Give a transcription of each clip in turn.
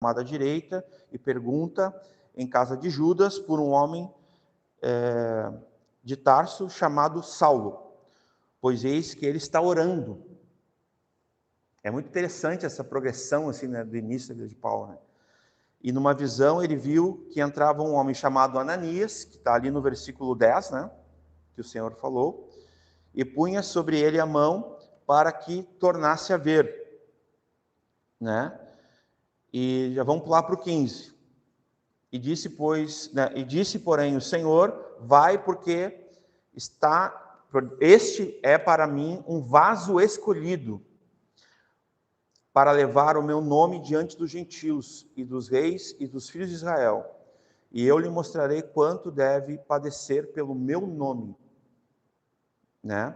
à direita e pergunta em casa de Judas por um homem de Tarso chamado Saulo, pois eis que ele está orando. É muito interessante essa progressão assim, né, do início de Paulo. Né? E numa visão ele viu que entrava um homem chamado Ananias, que está ali no versículo 10, né, que o Senhor falou, e punha sobre ele a mão para que tornasse a ver. Né? E já vamos pular para o 15. E disse, porém, o Senhor, vai, porque este é para mim um vaso escolhido, para levar o meu nome diante dos gentios, e dos reis, e dos filhos de Israel. E eu lhe mostrarei quanto deve padecer pelo meu nome. Né?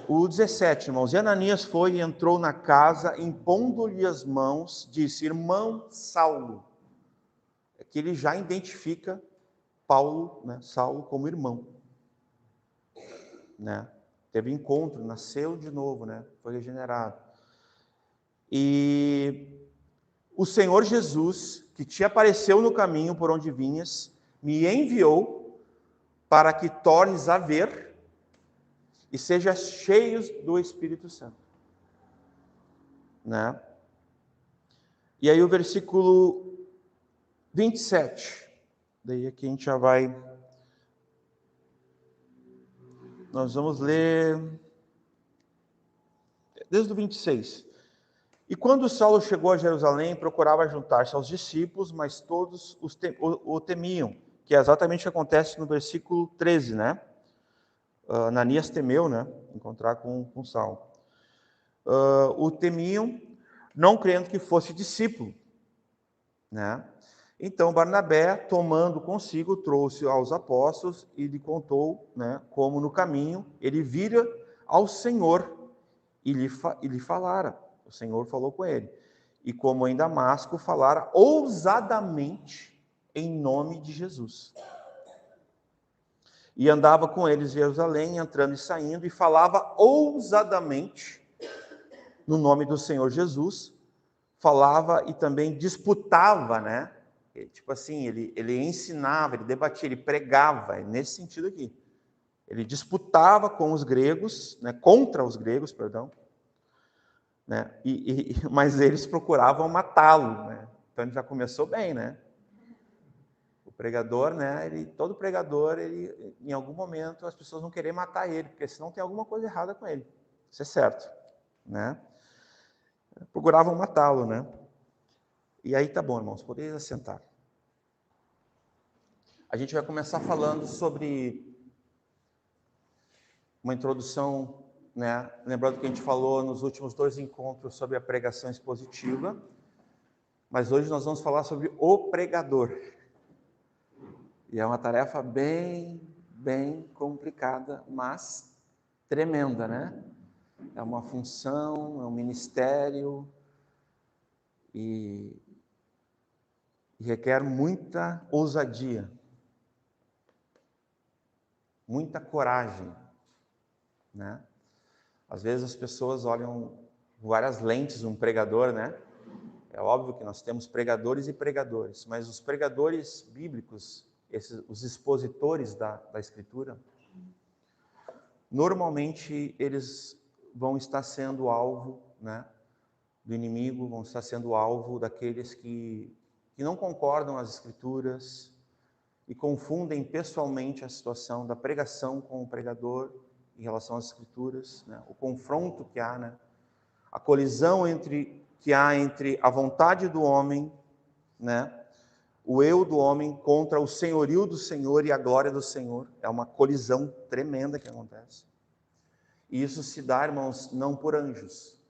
O 17, irmãos, e Ananias foi e entrou na casa, impondo-lhe as mãos, disse, irmão Saulo. É que ele já identifica Paulo, né, Saulo, como irmão. Né? Teve encontro, nasceu de novo, né? Foi regenerado. E o Senhor Jesus, que te apareceu no caminho por onde vinhas, me enviou para que tornes a ver e sejas cheios do Espírito Santo. Né? E aí o versículo 27, daí aqui a gente já vai... Nós vamos ler desde o 26. E quando Saulo chegou a Jerusalém, procurava juntar-se aos discípulos, mas todos o temiam, que é exatamente o que acontece no versículo 13, né? Ananias temeu, né? Encontrar com Saulo. O temiam, não crendo que fosse discípulo, né? Então Barnabé, tomando consigo, trouxe aos apóstolos e lhe contou, né, como no caminho ele vira ao Senhor e lhe falara. O Senhor falou com ele. E como em Damasco falara ousadamente em nome de Jesus. E andava com eles em Jerusalém, entrando e saindo, e falava ousadamente no nome do Senhor Jesus. Falava e também disputava, né? Tipo assim, ele ensinava, ele debatia, ele pregava, nesse sentido aqui. Ele disputava com os gregos, né, contra os gregos, perdão, né, mas eles procuravam matá-lo, né? Então ele já começou bem, né? O pregador, né, todo pregador, em algum momento as pessoas vão querer matar ele, porque senão tem alguma coisa errada com ele. Isso é certo, né? Procuravam matá-lo, né? E aí tá bom, irmãos, podem assentar. A gente vai começar falando sobre uma introdução, né? Lembrando que a gente falou nos últimos 2 encontros sobre a pregação expositiva, mas hoje nós vamos falar sobre o pregador. E é uma tarefa bem complicada, mas tremenda, né? É uma função, é um ministério e requer muita ousadia, muita coragem, né? Às vezes as pessoas olham várias lentes um pregador, né? É óbvio que nós temos pregadores e pregadores, mas os pregadores bíblicos, os expositores da Escritura, normalmente eles vão estar sendo alvo, né, do inimigo, vão estar sendo alvo daqueles que não concordam as Escrituras e confundem pessoalmente a situação da pregação com o pregador em relação às Escrituras, né, o confronto que há, né, a colisão que há entre a vontade do homem, né, o eu do homem contra o senhorio do Senhor e a glória do Senhor. É uma colisão tremenda que acontece. E isso se dá, irmãos, não por anjos.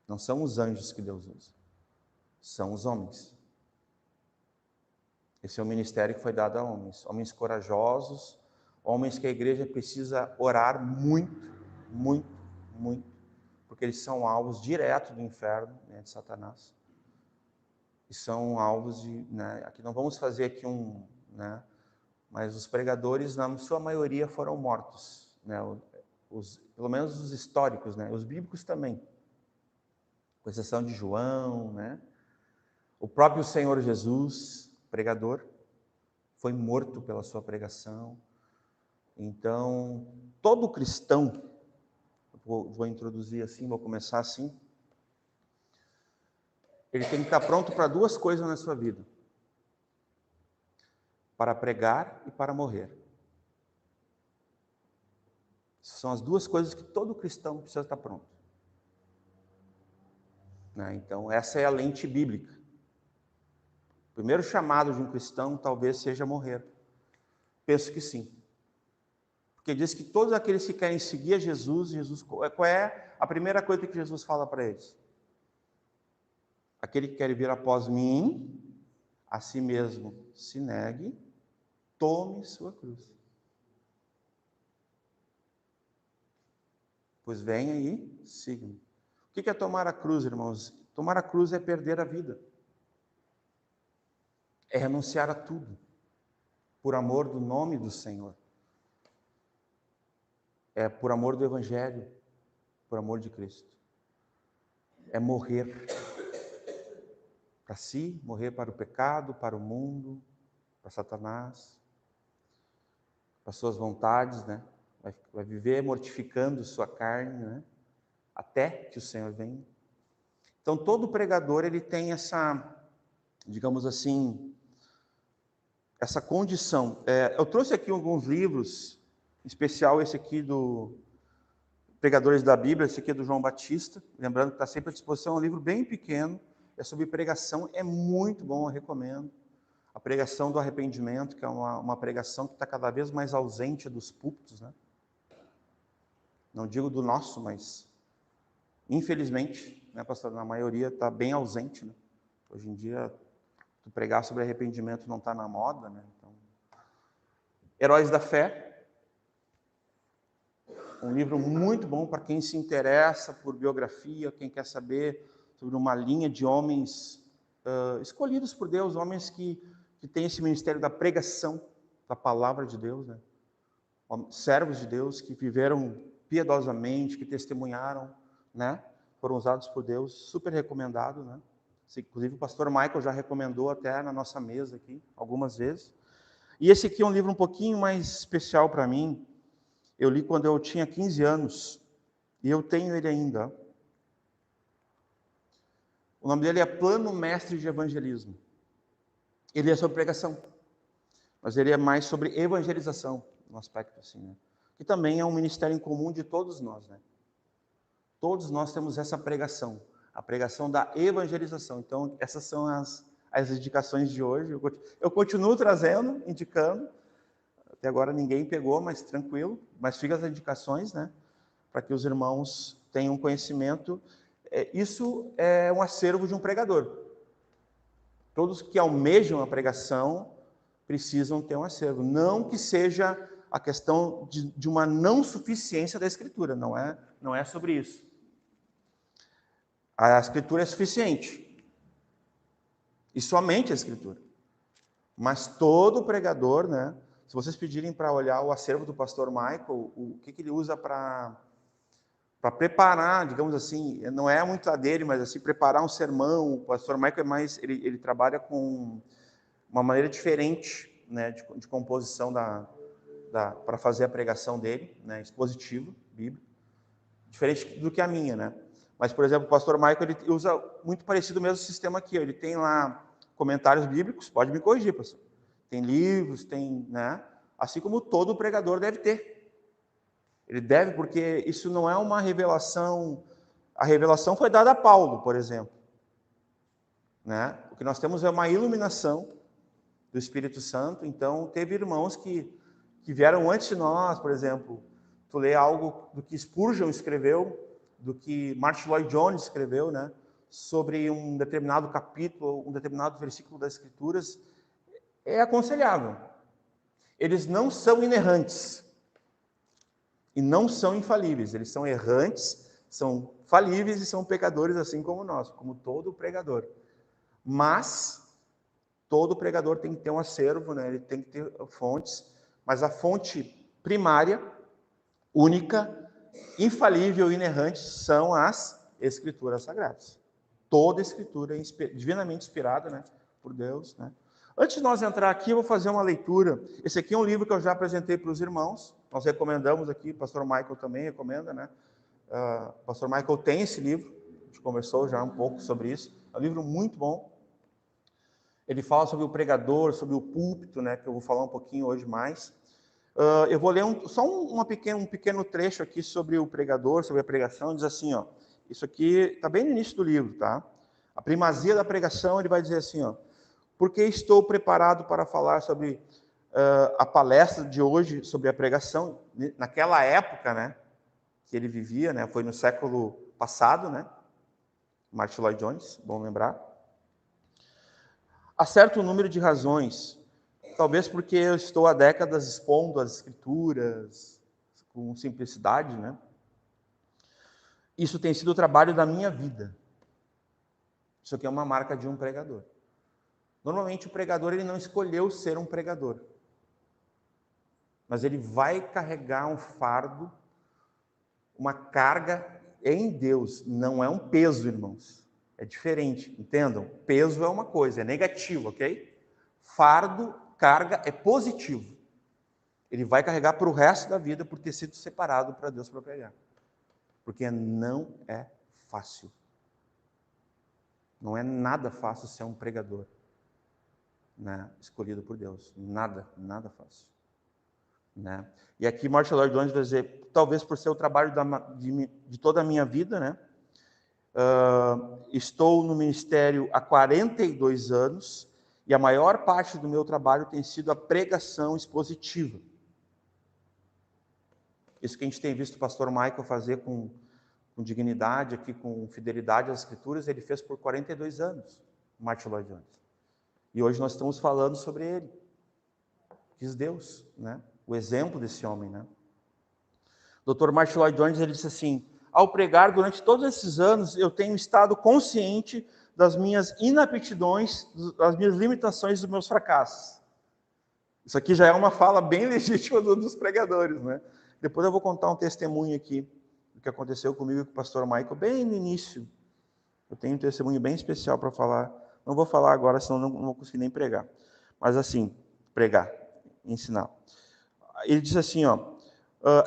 Não são os anjos que Deus usa. São os homens. Esse é o ministério que foi dado a homens. Homens corajosos, homens que a igreja precisa orar muito, porque eles são alvos diretos do inferno, né, de Satanás. E são alvos de, né, aqui não vamos fazer aqui né, mas os pregadores, na sua maioria, foram mortos, né, pelo menos os históricos, né, os bíblicos também, com exceção de João, né, O próprio Senhor Jesus, pregador, foi morto pela sua pregação. Então, todo cristão, vou introduzir assim, vou começar assim, ele tem que estar pronto para duas coisas na sua vida: para pregar e para morrer. São as duas coisas que todo cristão precisa estar pronto. Então, essa é a lente bíblica. O primeiro chamado de um cristão talvez seja morrer. Penso que sim. Porque diz que todos aqueles que querem seguir a Jesus, qual é a primeira coisa que Jesus fala para eles? Aquele que quer vir após mim, a si mesmo se negue, tome sua cruz. Pois venha aí, siga-me. O que é tomar a cruz, irmãos? Tomar a cruz é perder a vida. É renunciar a tudo, por amor do nome do Senhor. É por amor do Evangelho, por amor de Cristo. É morrer para si, morrer para o pecado, para o mundo, para Satanás, para suas vontades, né? Vai viver mortificando sua carne, né? Até que o Senhor venha. Então, todo pregador, ele tem essa, digamos assim, essa condição. Eu trouxe aqui alguns livros, em especial esse aqui do Pregadores da Bíblia, esse aqui é do João Batista, lembrando que está sempre à disposição, é um livro bem pequeno, é sobre pregação, é muito bom, eu recomendo. A pregação do arrependimento, que é uma pregação que está cada vez mais ausente dos púlpitos, né? Não digo do nosso, mas infelizmente, né, pastor, na maioria está bem ausente, né? Hoje em dia, tu pregar sobre arrependimento não está na moda, né? Então, Heróis da Fé, um livro muito bom para quem se interessa por biografia, quem quer saber sobre uma linha de homens escolhidos por Deus, homens que têm esse ministério da pregação da palavra de Deus, né? Servos de Deus que viveram piedosamente, que testemunharam, né? Foram usados por Deus, super recomendado, né? Inclusive o pastor Michael já recomendou até na nossa mesa aqui, algumas vezes. E esse aqui é um livro um pouquinho mais especial para mim. Eu li quando eu tinha 15 anos, e eu tenho ele ainda. O nome dele é Plano Mestre de Evangelismo. Ele é sobre pregação, mas ele é mais sobre evangelização, no aspecto assim, né? Que também é um ministério em comum de todos nós, né? Todos nós temos essa pregação, a pregação da evangelização. Então, essas são as indicações de hoje. Eu continuo trazendo, indicando. Até agora ninguém pegou, mas tranquilo. Mas fica as indicações, né? Para que os irmãos tenham conhecimento. Isso é um acervo de um pregador. Todos que almejam a pregação precisam ter um acervo. Não que seja a questão de uma não suficiência da Escritura. Não é sobre isso. A Escritura é suficiente. E somente a Escritura. Mas todo pregador, né? Se vocês pedirem para olhar o acervo do pastor Michael, o que ele usa para preparar, digamos assim, não é muito a dele, mas assim, preparar um sermão. O pastor Michael é mais, ele trabalha com uma maneira diferente, né, de composição para fazer a pregação dele, né, expositivo, bíblico, diferente do que a minha, né? Mas, por exemplo, o pastor Michael, ele usa muito parecido o mesmo sistema aqui. Ele tem lá comentários bíblicos, pode me corrigir, pastor. Tem livros, tem, né? Assim como todo pregador deve ter. Ele deve, porque isso não é uma revelação. A revelação foi dada a Paulo, por exemplo. Né? O que nós temos é uma iluminação do Espírito Santo. Então, teve irmãos que vieram antes de nós, por exemplo. Tu lê algo do que Spurgeon escreveu, do que Martyn Lloyd-Jones escreveu, né, sobre um determinado capítulo, um determinado versículo das Escrituras, é aconselhável. Eles não são inerrantes e não são infalíveis. Eles são errantes, são falíveis e são pecadores assim como nós, como todo pregador. Mas todo pregador tem que ter um acervo, né? Ele tem que ter fontes, mas a fonte primária, única, infalível e inerrante são as Escrituras Sagradas. Toda a Escritura é divinamente inspirada, né, por Deus, né? Antes de nós entrar aqui, eu vou fazer uma leitura. Esse aqui é um livro que eu já apresentei para os irmãos. Nós recomendamos aqui, o pastor Michael também recomenda, né? O pastor Michael tem esse livro, a gente conversou já um pouco sobre isso. É um livro muito bom. Ele fala sobre o pregador, sobre o púlpito, né? Que eu vou falar um pouquinho hoje mais. Eu vou ler um pequeno trecho aqui sobre o pregador, sobre a pregação. Diz assim, ó. Isso aqui está bem no início do livro, tá? A primazia da pregação, ele vai dizer assim, ó. Porque estou preparado para falar sobre a palestra de hoje, sobre a pregação, naquela época, né, que ele vivia, né, foi no século passado, né, Martin Lloyd Jones, bom lembrar. Há certo número de razões, talvez porque eu estou há décadas expondo as Escrituras com simplicidade, né, isso tem sido o trabalho da minha vida. Isso aqui é uma marca de um pregador. Normalmente o pregador ele não escolheu ser um pregador, mas ele vai carregar um fardo, uma carga em Deus. Não é um peso, irmãos. É diferente, entendam? Peso é uma coisa, é negativo, ok? Fardo, carga é positivo. Ele vai carregar para o resto da vida por ter sido separado para Deus para pregar. Porque não é fácil. Não é nada fácil ser um pregador, né, escolhido por Deus. Nada fácil. Né? E aqui Martin Lloyd Jones vai dizer, talvez por ser o trabalho de toda a minha vida, né? Estou no ministério há 42 anos e a maior parte do meu trabalho tem sido a pregação expositiva. Isso que a gente tem visto o pastor Michael fazer com dignidade, aqui com fidelidade às Escrituras, ele fez por 42 anos, Martin Lloyd Jones. E hoje nós estamos falando sobre ele. Quis Deus, né? O exemplo desse homem, né? Dr. Martin Lloyd Jones, ele disse assim, ao pregar durante todos esses anos, eu tenho estado consciente das minhas inaptidões, das minhas limitações, dos meus fracassos. Isso aqui já é uma fala bem legítima dos pregadores, né? Depois eu vou contar um testemunho aqui, do que aconteceu comigo e com o pastor Michael, bem no início. Eu tenho um testemunho bem especial para falar. Não vou falar agora, senão não vou conseguir nem pregar. Mas assim, pregar, ensinar. Ele diz assim, ó,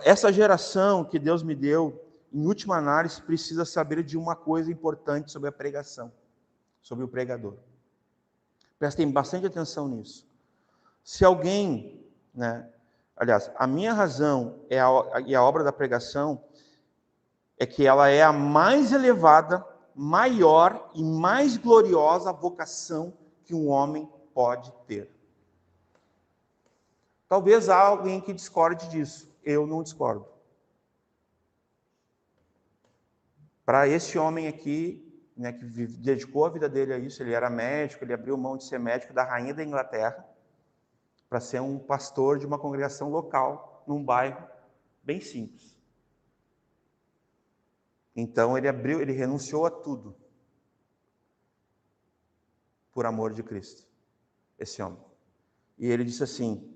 essa geração que Deus me deu, em última análise, precisa saber de uma coisa importante sobre a pregação, sobre o pregador. Prestem bastante atenção nisso. Se alguém, né, aliás, a minha razão e a obra da pregação é que ela é a mais elevada, maior e mais gloriosa vocação que um homem pode ter. Talvez há alguém que discorde disso. Eu não discordo. Para esse homem aqui, né, que dedicou a vida dele a isso, ele era médico, ele abriu mão de ser médico da rainha da Inglaterra para ser um pastor de uma congregação local, num bairro bem simples. Então ele renunciou a tudo por amor de Cristo, esse homem. E ele disse assim,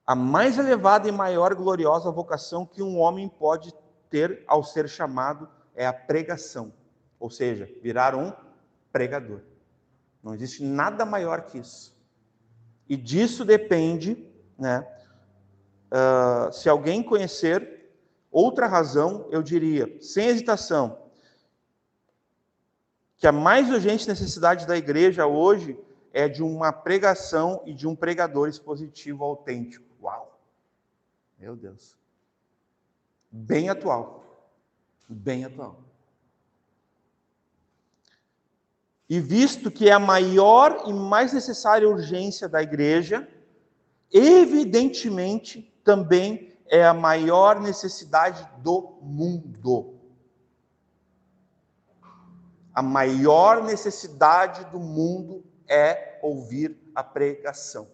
a mais elevada e maior e gloriosa vocação que um homem pode ter ao ser chamado é a pregação. Ou seja, virar um pregador. Não existe nada maior que isso. E disso depende, né? Se alguém conhecer outra razão, eu diria, sem hesitação, que a mais urgente necessidade da igreja hoje é de uma pregação e de um pregador expositivo autêntico. Uau! Meu Deus! Bem atual. Bem atual. E visto que é a maior e mais necessária urgência da igreja, evidentemente também é a maior necessidade do mundo. A maior necessidade do mundo é ouvir a pregação.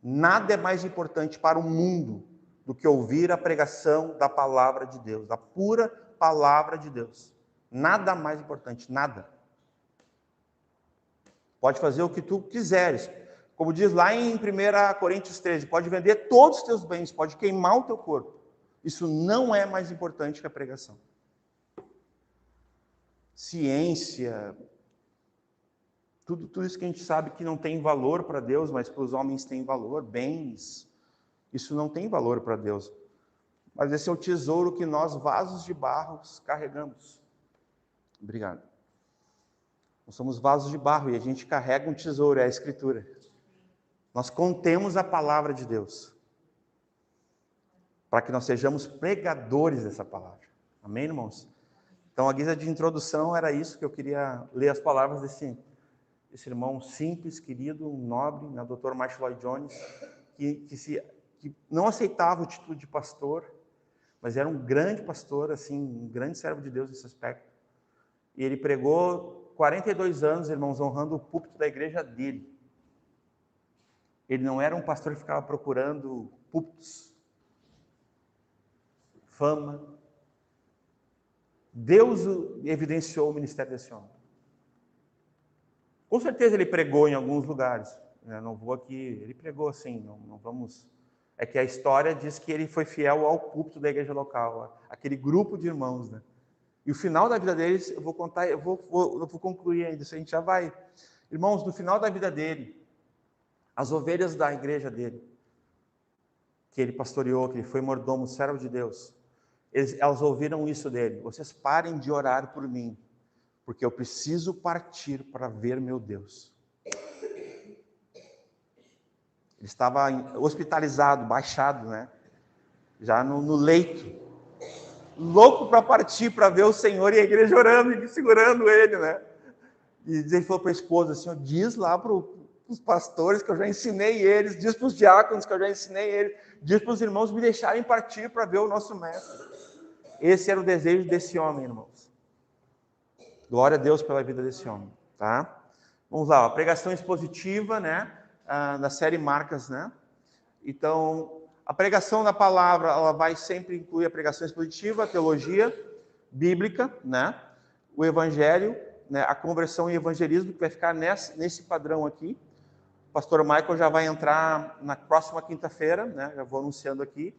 Nada é mais importante para o mundo do que ouvir a pregação da palavra de Deus, da pura palavra de Deus. Nada mais importante, nada. Pode fazer o que tu quiseres. Como diz lá em 1 Coríntios 13, pode vender todos os teus bens, pode queimar o teu corpo. Isso não é mais importante que a pregação. ciência, tudo isso que a gente sabe que não tem valor para Deus, mas para os homens tem valor, bens, isso não tem valor para Deus. Mas esse é o tesouro que nós, vasos de barro, carregamos. Obrigado. Nós somos vasos de barro e a gente carrega um tesouro, é a Escritura. Nós contemos a palavra de Deus, para que nós sejamos pregadores dessa palavra. Amém, irmãos? Então, a guisa de introdução era isso, que eu queria ler as palavras desse irmão simples, querido, nobre, né, Dr. Martin Lloyd Jones, que não aceitava o título de pastor, mas era um grande pastor, assim, um grande servo de Deus nesse aspecto. E ele pregou 42 anos, irmãos, honrando o púlpito da igreja dele. Ele não era um pastor que ficava procurando púlpitos, fama. Deus evidenciou o ministério desse homem. Com certeza ele pregou em alguns lugares. Não vou aqui, ele pregou assim, não vamos... É que a história diz que ele foi fiel ao púlpito da igreja local, aquele grupo de irmãos, né? E o final da vida deles, eu vou contar, eu vou concluir ainda, isso a gente já vai. Irmãos, no final da vida dele, as ovelhas da igreja dele, que ele pastoreou, que ele foi mordomo, servo de Deus, elas ouviram isso dele: vocês parem de orar por mim, porque eu preciso partir para ver meu Deus. Ele estava hospitalizado, baixado, né? Já no leito, louco para partir para ver o Senhor, e a igreja orando e segurando ele, né? E ele falou para a esposa assim: diz lá para os pastores que eu já ensinei eles, diz para os diáconos que eu já ensinei eles, diz para os irmãos me deixarem partir para ver o nosso mestre. Esse era o desejo desse homem, irmãos. Glória a Deus pela vida desse homem, tá? Vamos lá, a pregação expositiva, né? Da série Marcas, né? Então, a pregação da palavra, ela vai sempre incluir a pregação expositiva, a teologia bíblica, né? O evangelho, né? A conversão e evangelismo, que vai ficar nesse padrão aqui. O pastor Michael já vai entrar na próxima quinta-feira, né? Já vou anunciando aqui.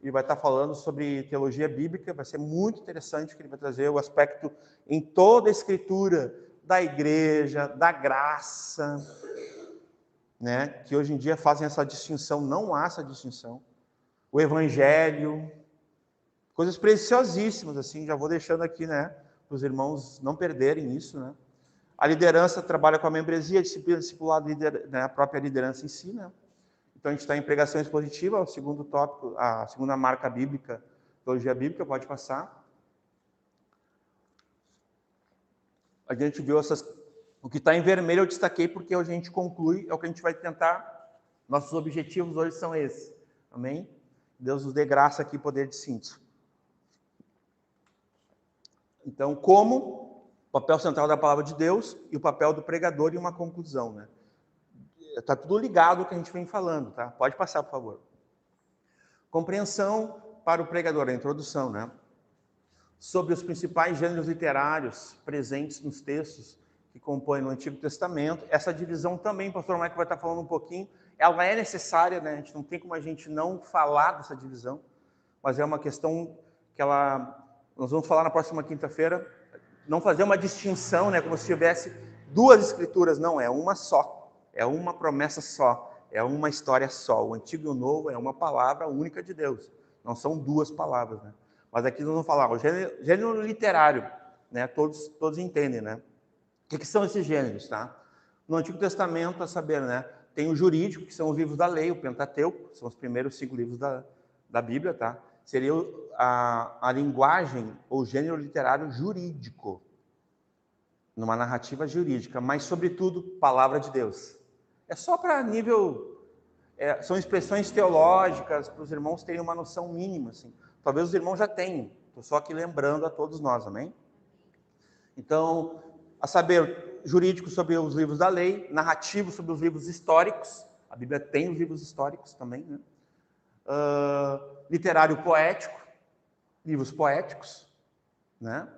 Ele vai estar falando sobre teologia bíblica, vai ser muito interessante, que ele vai trazer o aspecto em toda a escritura da igreja, da graça, né? Que hoje em dia fazem essa distinção, não há essa distinção. O evangelho, coisas preciosíssimas, assim, já vou deixando aqui, né? Para os irmãos não perderem isso, né? A liderança trabalha com a membresia, a disciplina, discipulado, né? A própria liderança em si, né? Então, a gente está em pregação expositiva, o segundo tópico, a segunda marca bíblica, teologia bíblica, pode passar. A gente viu o que está em vermelho eu destaquei porque hoje a gente conclui, é o que a gente vai tentar, nossos objetivos hoje são esses, amém? Deus nos dê graça aqui, poder de síntese. Então, como o papel central da palavra de Deus e o papel do pregador e uma conclusão, né? Está tudo ligado ao que a gente vem falando, tá? Pode passar, por favor. Compreensão para o pregador, a introdução, né? Sobre os principais gêneros literários presentes nos textos que compõem o Antigo Testamento. Essa divisão também, o pastor Michael vai estar falando um pouquinho, ela é necessária, né? A gente não tem como a gente não falar dessa divisão, mas é uma questão que nós vamos falar na próxima quinta-feira, não fazer uma distinção, né? Como se tivesse duas escrituras, não, é uma só. É uma promessa só, é uma história só. O Antigo e o Novo é uma palavra única de Deus. Não são duas palavras, né? Mas aqui nós vamos falar o gênero literário, né? Todos entendem, né? O que são esses gêneros, tá? No Antigo Testamento, a saber, né? Tem o jurídico, que são os livros da lei, o Pentateuco, são os primeiros 5 livros da Bíblia, tá? Seria a linguagem ou gênero literário jurídico, numa narrativa jurídica, mas, sobretudo, palavra de Deus. É só para nível... são expressões teológicas, para os irmãos terem uma noção mínima, assim. Talvez os irmãos já tenham, estou só aqui lembrando a todos nós, amém? Então, a saber, jurídico sobre os livros da lei, narrativo sobre os livros históricos, a Bíblia tem os livros históricos também, né? Literário poético, livros poéticos, né?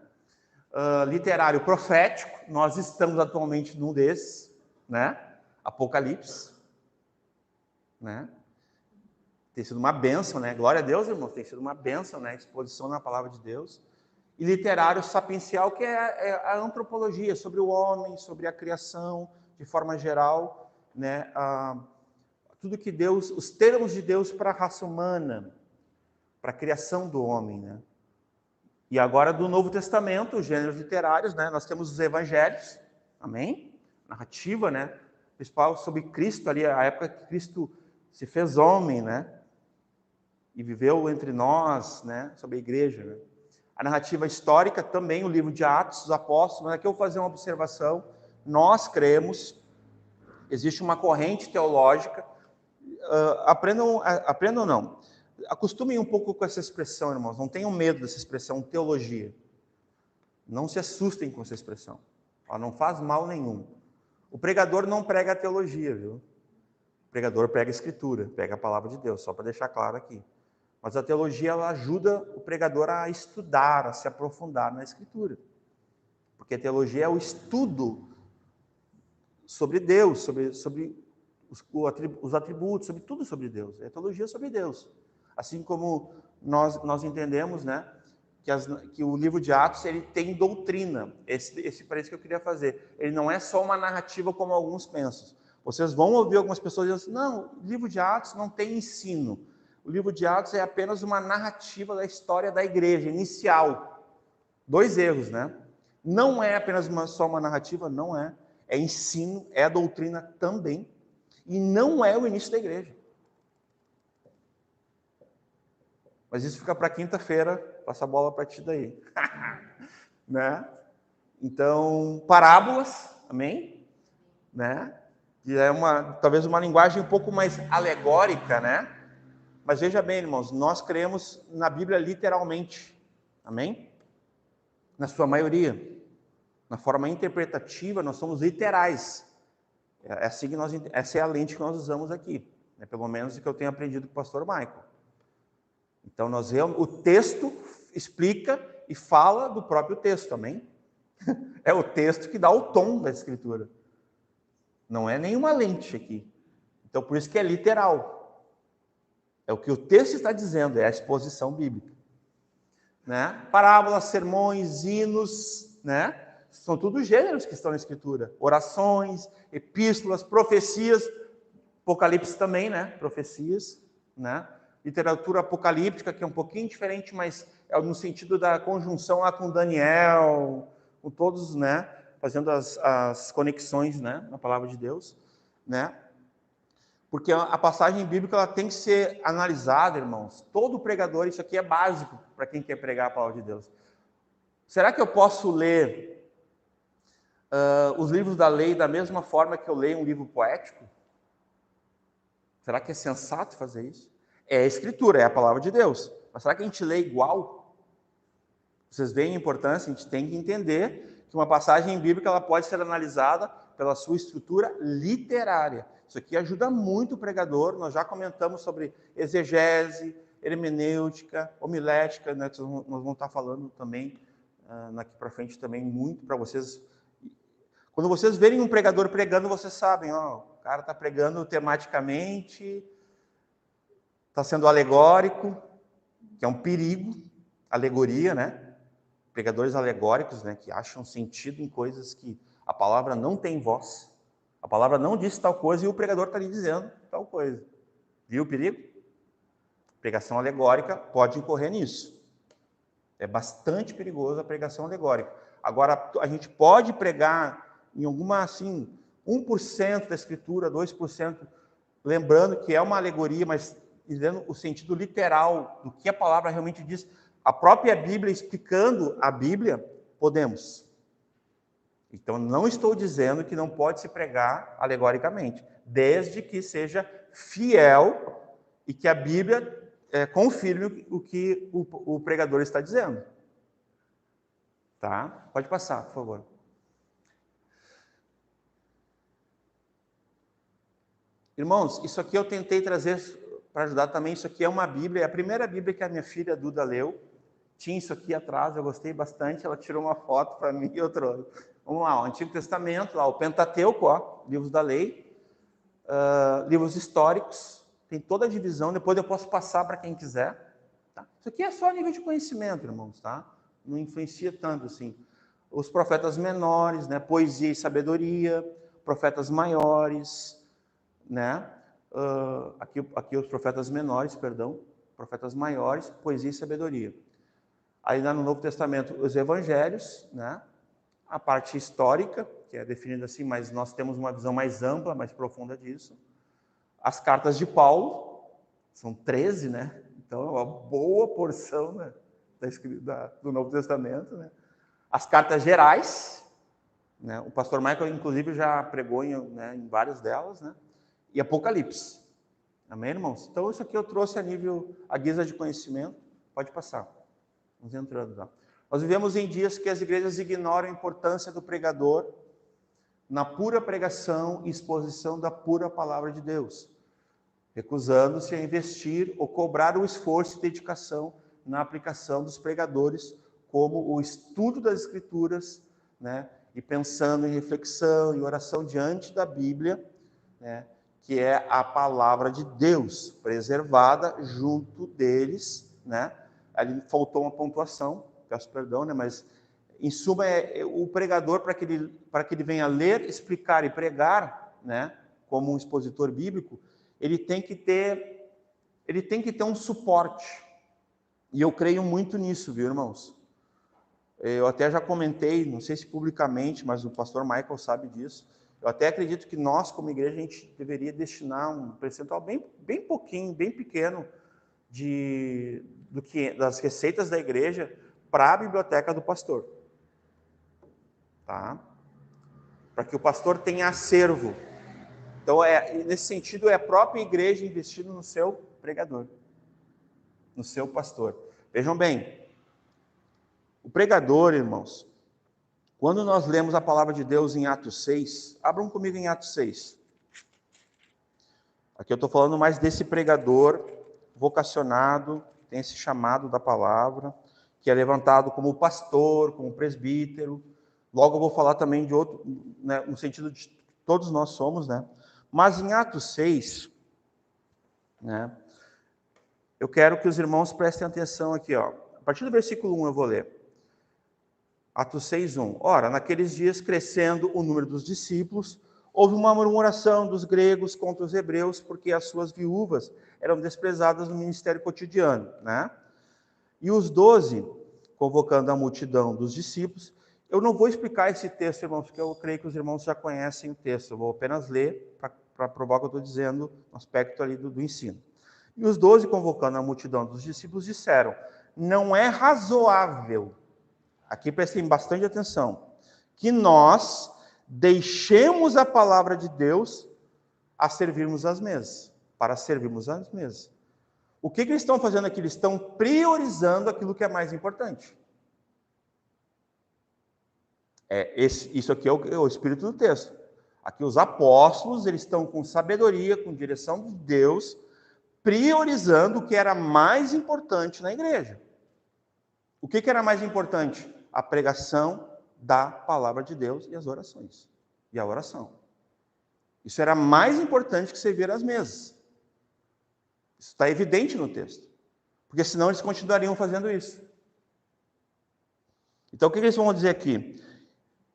Literário profético, nós estamos atualmente num desses, né? Apocalipse, né? Tem sido uma bênção, né? Glória a Deus, irmãos, tem sido uma bênção, né? Exposição na palavra de Deus. e literário sapiencial, que é a antropologia, sobre o homem, sobre a criação, de forma geral, né? Tudo que Deus, os termos de Deus para a raça humana, para a criação do homem, né? E agora do Novo Testamento, os gêneros literários, né? Nós temos os evangelhos, amém? Narrativa, né? Principal sobre Cristo ali, a época que Cristo se fez homem, né? E viveu entre nós, né? Sobre a igreja, né? A narrativa histórica também, o livro de Atos dos Apóstolos. Mas aqui eu vou fazer uma observação. Nós cremos, existe uma corrente teológica. Aprendam não. Acostumem um pouco com essa expressão, irmãos. Não tenham medo dessa expressão, teologia. Não se assustem com essa expressão. Ela não faz mal nenhum. O pregador não prega a teologia, viu? O pregador prega a escritura, prega a palavra de Deus, só para deixar claro aqui. Mas a teologia, ela ajuda o pregador a estudar, a se aprofundar na escritura. Porque a teologia é o estudo sobre Deus, sobre os atributos, sobre tudo sobre Deus. A teologia é sobre Deus. Assim como nós entendemos, né, que o livro de Atos, ele tem doutrina. Esse parece que eu queria fazer. Ele não é só uma narrativa como alguns pensam. Vocês vão ouvir algumas pessoas dizendo assim, não, o livro de Atos não tem ensino. O livro de Atos é apenas uma narrativa da história da igreja, inicial. 2 erros, né? Não é apenas só uma narrativa, não é. É ensino, é a doutrina também. E não é o início da igreja. Mas isso fica para quinta-feira, passa a bola para ti daí. Né? Então, parábolas, amém? Né? Que é talvez uma linguagem um pouco mais alegórica, né? Mas veja bem, irmãos, nós cremos na Bíblia literalmente, amém? Na sua maioria. Na forma interpretativa, nós somos literais. Essa é a lente que nós usamos aqui, né? Pelo menos o que eu tenho aprendido com o pastor Michael. Então, o texto explica e fala do próprio texto, amém? É o texto que dá o tom da escritura. Não é nenhuma lente aqui. Então, por isso que é literal. É o que o texto está dizendo, é a exposição bíblica. Né? Parábolas, sermões, hinos, né? São tudo gêneros que estão na escritura. Orações, epístolas, profecias, Apocalipse também, né? Profecias, né? Literatura apocalíptica, que é um pouquinho diferente, mas é no sentido da conjunção lá com Daniel, com todos, né? Fazendo as conexões, né? Na palavra de Deus, né? Porque a passagem bíblica, ela tem que ser analisada, irmãos. Todo pregador, isso aqui é básico para quem quer pregar a palavra de Deus. Será que eu posso ler os livros da lei da mesma forma que eu leio um livro poético? Será que é sensato fazer isso? É a escritura, é a palavra de Deus. Mas será que a gente lê igual? Vocês veem a importância? A gente tem que entender que uma passagem bíblica, ela pode ser analisada pela sua estrutura literária. Isso aqui ajuda muito o pregador. Nós já comentamos sobre exegese, hermenêutica, homilética, né? Nós vamos estar falando também daqui para frente também muito para vocês. Quando vocês verem um pregador pregando, vocês sabem, ó, o cara está pregando tematicamente, está sendo alegórico, que é um perigo, alegoria, né? Pregadores alegóricos, né, que acham sentido em coisas que a palavra não tem voz. A palavra não diz tal coisa e o pregador está lhe dizendo tal coisa. Viu o perigo? Pregação alegórica pode incorrer nisso. É bastante perigoso a pregação alegórica. Agora, a gente pode pregar em alguma, assim, 1% da escritura, 2%, lembrando que é uma alegoria, mas dizendo o sentido literal do que a palavra realmente diz. A própria Bíblia explicando a Bíblia, podemos. Então, não estou dizendo que não pode se pregar alegoricamente, desde que seja fiel e que a Bíblia confirme o que o pregador está dizendo. Tá? Pode passar, por favor. Irmãos, isso aqui eu tentei trazer para ajudar também. Isso aqui é uma Bíblia, é a primeira Bíblia que a minha filha Duda leu. Tinha isso aqui atrás, eu gostei bastante. Ela tirou uma foto para mim e eu trouxe. Vamos lá, o Antigo Testamento, lá, o Pentateuco, ó, livros da lei, livros históricos, tem toda a divisão. Depois eu posso passar para quem quiser. Tá? Isso aqui é só nível de conhecimento, irmãos, tá? não influencia tanto assim. Os profetas menores, né? Poesia e sabedoria, profetas maiores, né? Aqui os profetas menores, perdão, profetas maiores, poesia e sabedoria. Aí lá no Novo Testamento, os evangelhos, né? A parte histórica, que é definida assim, mas nós temos uma visão mais ampla, mais profunda disso. As cartas de Paulo, são 13, né? Então é uma boa porção, né? Do Novo Testamento, né? As cartas gerais, né? O pastor Michael, inclusive, já pregou em várias delas, né? E Apocalipse. Amém, irmãos? Então, isso aqui eu trouxe a guisa de conhecimento. Pode passar. Vamos entrando lá. Nós vivemos em dias que as igrejas ignoram a importância do pregador na pura pregação e exposição da pura palavra de Deus, recusando-se a investir ou cobrar o esforço e dedicação na aplicação dos pregadores, como o estudo das Escrituras, né? E pensando em reflexão e oração diante da Bíblia, né? Que é a palavra de Deus, preservada junto deles, né? Ali faltou uma pontuação, peço perdão, né? Mas, em suma, o pregador, para que ele venha ler, explicar e pregar, né? Como um expositor bíblico, ele tem que ter um suporte. E eu creio muito nisso, viu, irmãos? Eu até já comentei, não sei se publicamente, mas o pastor Michael sabe disso. Eu até acredito que nós, como igreja, a gente deveria destinar um percentual bem pouquinho, bem pequeno, das receitas da igreja para a biblioteca do pastor. Tá? Para que o pastor tenha acervo. Então, nesse sentido, é a própria igreja investindo no seu pregador, no seu pastor. Vejam bem, o pregador, irmãos, quando nós lemos a palavra de Deus em Atos 6, abram comigo em Atos 6. Aqui eu estou falando mais desse pregador vocacionado, tem esse chamado da palavra, que é levantado como pastor, como presbítero. Logo eu vou falar também de outro, né, no sentido de todos nós somos, né? Mas em Atos 6, né, eu quero que os irmãos prestem atenção aqui, ó. A partir do versículo 1 eu vou ler. Atos 6:1. Ora, naqueles dias, crescendo o número dos discípulos, houve uma murmuração dos gregos contra os hebreus, porque as suas viúvas eram desprezadas no ministério cotidiano, né? E os 12, convocando a multidão dos discípulos, eu não vou explicar esse texto, irmãos, porque eu creio que os irmãos já conhecem o texto, eu vou apenas ler para provar o que eu estou dizendo no aspecto ali do ensino. E os 12, convocando a multidão dos discípulos, disseram: não é razoável, aqui prestem bastante atenção, que nós deixemos a palavra de Deus a servirmos às mesas, para servirmos às mesas. O que eles estão fazendo aqui? Eles estão priorizando aquilo que é mais importante. Isso aqui é o espírito do texto. Aqui os apóstolos, eles estão com sabedoria, com direção de Deus, priorizando o que era mais importante na igreja. O que era mais importante? A pregação da palavra de Deus e as orações. E a oração. Isso era mais importante que servir às mesas. Isso está evidente no texto. Porque senão eles continuariam fazendo isso. Então o que eles vão dizer aqui?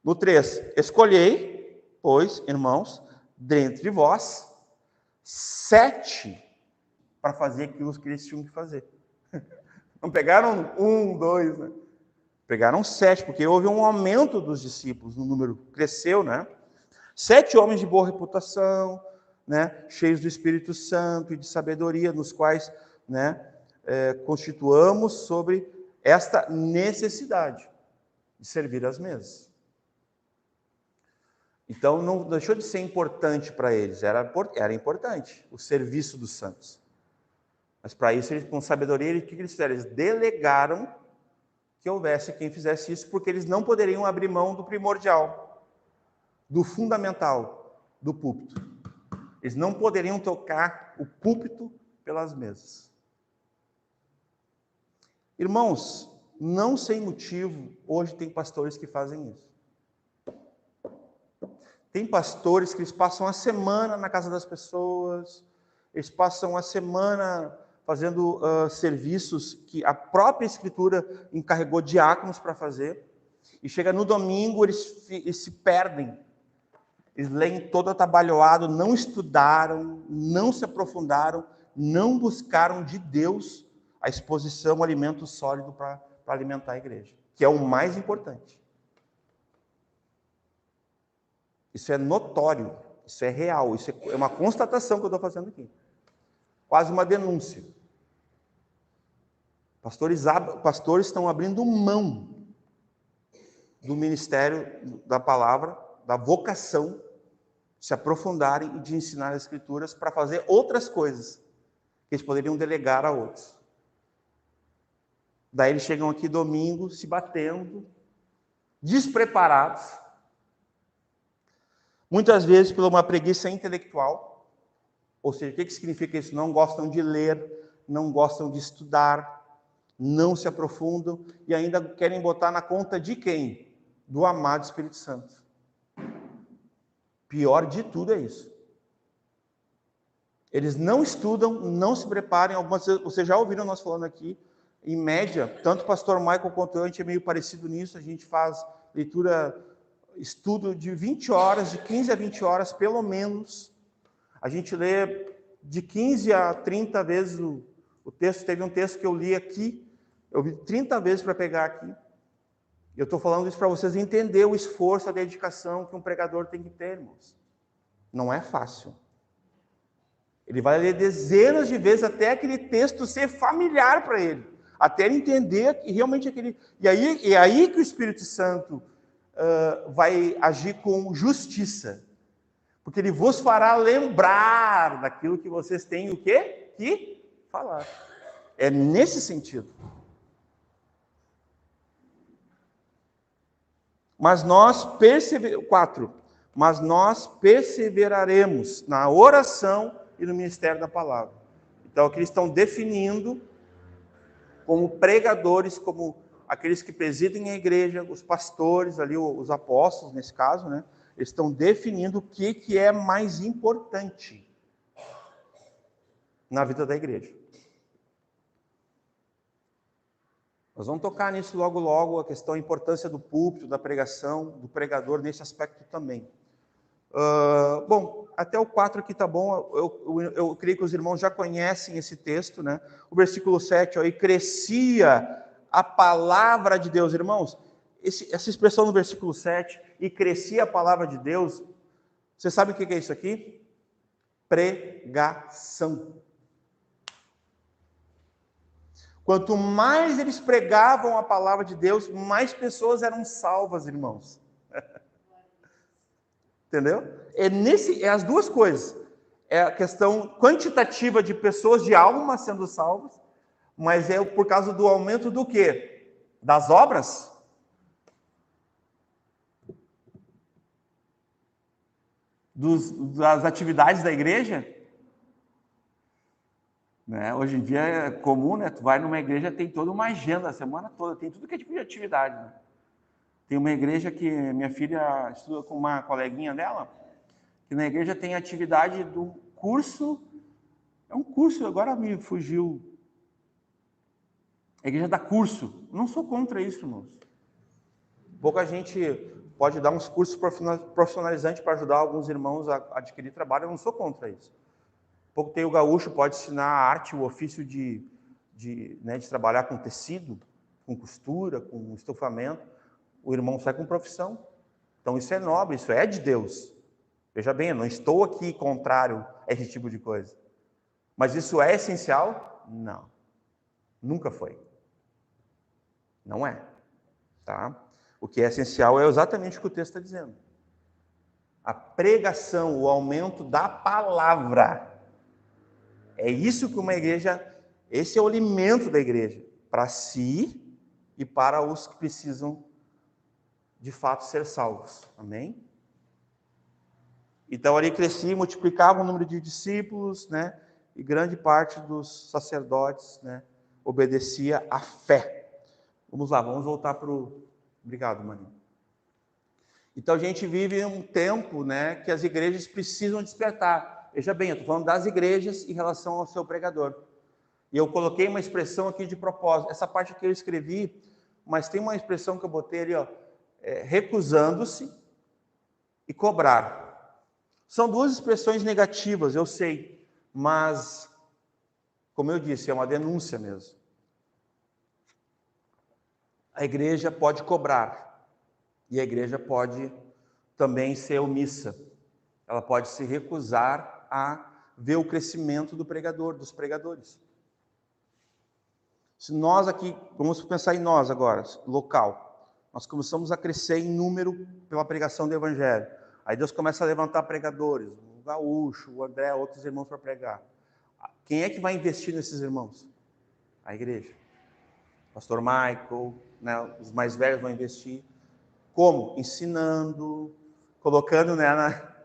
No 3, escolhei, pois, irmãos, dentre vós, 7 para fazer aquilo que eles tinham que fazer. Não pegaram 1, 2, né? Pegaram 7, porque houve um aumento dos discípulos, o número cresceu, né? 7 homens de boa reputação, né? Cheios do Espírito Santo e de sabedoria, nos quais, né, constituamos sobre esta necessidade de servir às mesas. Então, não deixou de ser importante para eles, era importante o serviço dos santos. Mas para isso, eles, com sabedoria, o que eles fizeram? Eles delegaram que houvesse quem fizesse isso, porque eles não poderiam abrir mão do primordial, do fundamental, do púlpito. Eles não poderiam tocar o púlpito pelas mesas. Irmãos, não sem motivo, hoje tem pastores que fazem isso. Tem pastores que eles passam a semana na casa das pessoas, eles passam a semana fazendo serviços que a própria Escritura encarregou diáconos para fazer, e chega no domingo, eles se perdem, eles leem todo atabalhoado, não estudaram, não se aprofundaram, não buscaram de Deus a exposição, o alimento sólido para alimentar a igreja, que é o mais importante. Isso é notório, isso é real, isso é uma constatação que eu estou fazendo aqui. Quase uma denúncia. Pastores estão abrindo mão do ministério da palavra, da vocação, de se aprofundarem e de ensinar as Escrituras para fazer outras coisas que eles poderiam delegar a outros. Daí eles chegam aqui domingo, se batendo, despreparados, muitas vezes por uma preguiça intelectual. Ou seja, o que significa isso? Não gostam de ler, não gostam de estudar, não se aprofundam e ainda querem botar na conta de quem? Do amado Espírito Santo. Pior de tudo é isso. Eles não estudam, não se preparam. Algumas vezes, vocês já ouviram nós falando aqui, em média, tanto o pastor Michael quanto eu, a gente é meio parecido nisso, a gente faz leitura, estudo de 20 horas, de 15 a 20 horas, pelo menos. A gente lê de 15 a 30 vezes o texto. Teve um texto que eu li aqui, eu vi 30 vezes para pegar aqui. Eu estou falando isso para vocês entenderem o esforço, a dedicação que um pregador tem que ter, irmãos. Não é fácil. Ele vai ler dezenas de vezes até aquele texto ser familiar para ele, até ele entender que realmente aquele... E aí que o Espírito Santo vai agir com justiça, porque ele vos fará lembrar daquilo que vocês têm o quê? Que falar. É nesse sentido. Mas nós perseveraremos na oração e no ministério da palavra. Então, aqui eles estão definindo como pregadores, como aqueles que presidem a igreja, os pastores ali, os apóstolos nesse caso, né? Eles estão definindo o que é mais importante na vida da igreja. Nós vamos tocar nisso logo, logo, a questão, a importância do púlpito, da pregação, do pregador, nesse aspecto também. Bom, até o 4 aqui tá bom, eu creio que os irmãos já conhecem esse texto, né? O versículo 7, ó, e crescia a palavra de Deus, irmãos, essa expressão no versículo 7, e crescia a palavra de Deus, você sabe o que é isso aqui? Pregação. Quanto mais eles pregavam a palavra de Deus, mais pessoas eram salvas, irmãos. Entendeu? É as duas coisas. É a questão quantitativa de pessoas, de almas sendo salvas, mas é por causa do aumento do quê? Das obras? Das atividades da igreja? Né? Hoje em dia é comum, né? Tu vai numa igreja, tem toda uma agenda a semana toda, tem tudo que é tipo de atividade. Né? Tem uma igreja que minha filha estuda com uma coleguinha dela, que na igreja tem atividade do curso, é um curso, agora me fugiu, a igreja dá curso. Não sou contra isso, irmãos. Pouca gente pode dar uns cursos profissionalizantes para ajudar alguns irmãos a adquirir trabalho, eu não sou contra isso. Pouco tem o gaúcho, pode ensinar a arte, o ofício de trabalhar com tecido, com costura, com estofamento. O irmão sai com profissão. Então isso é nobre, isso é de Deus. Veja bem, eu não estou aqui contrário a esse tipo de coisa. Mas isso é essencial? Não. Nunca foi. Não é. Tá? O que é essencial é exatamente o que o texto está dizendo. A pregação, o aumento da palavra. É isso que uma igreja, esse é o alimento da igreja, para si e para os que precisam de fato ser salvos. Amém? Então ali crescia e multiplicava o número de discípulos, né? E grande parte dos sacerdotes, né, obedecia à fé. Vamos lá, vamos voltar para o... Obrigado, Marinho. Então a gente vive um tempo, né, que as igrejas precisam despertar. Veja bem, eu estou falando das igrejas em relação ao seu pregador. E eu coloquei uma expressão aqui de propósito. Essa parte aqui eu escrevi, mas tem uma expressão que eu botei ali, ó, recusando-se e cobrar. São duas expressões negativas, eu sei, mas, como eu disse, é uma denúncia mesmo. A igreja pode cobrar, e a igreja pode também ser omissa. Ela pode se recusar a ver o crescimento do pregador, dos pregadores. Se nós aqui, vamos pensar em nós agora, local, nós começamos a crescer em número pela pregação do evangelho. Aí Deus começa a levantar pregadores, o Gaúcho, o André, outros irmãos para pregar. Quem é que vai investir nesses irmãos? A igreja. Pastor Michael, né, os mais velhos vão investir. Como? Ensinando, colocando, né,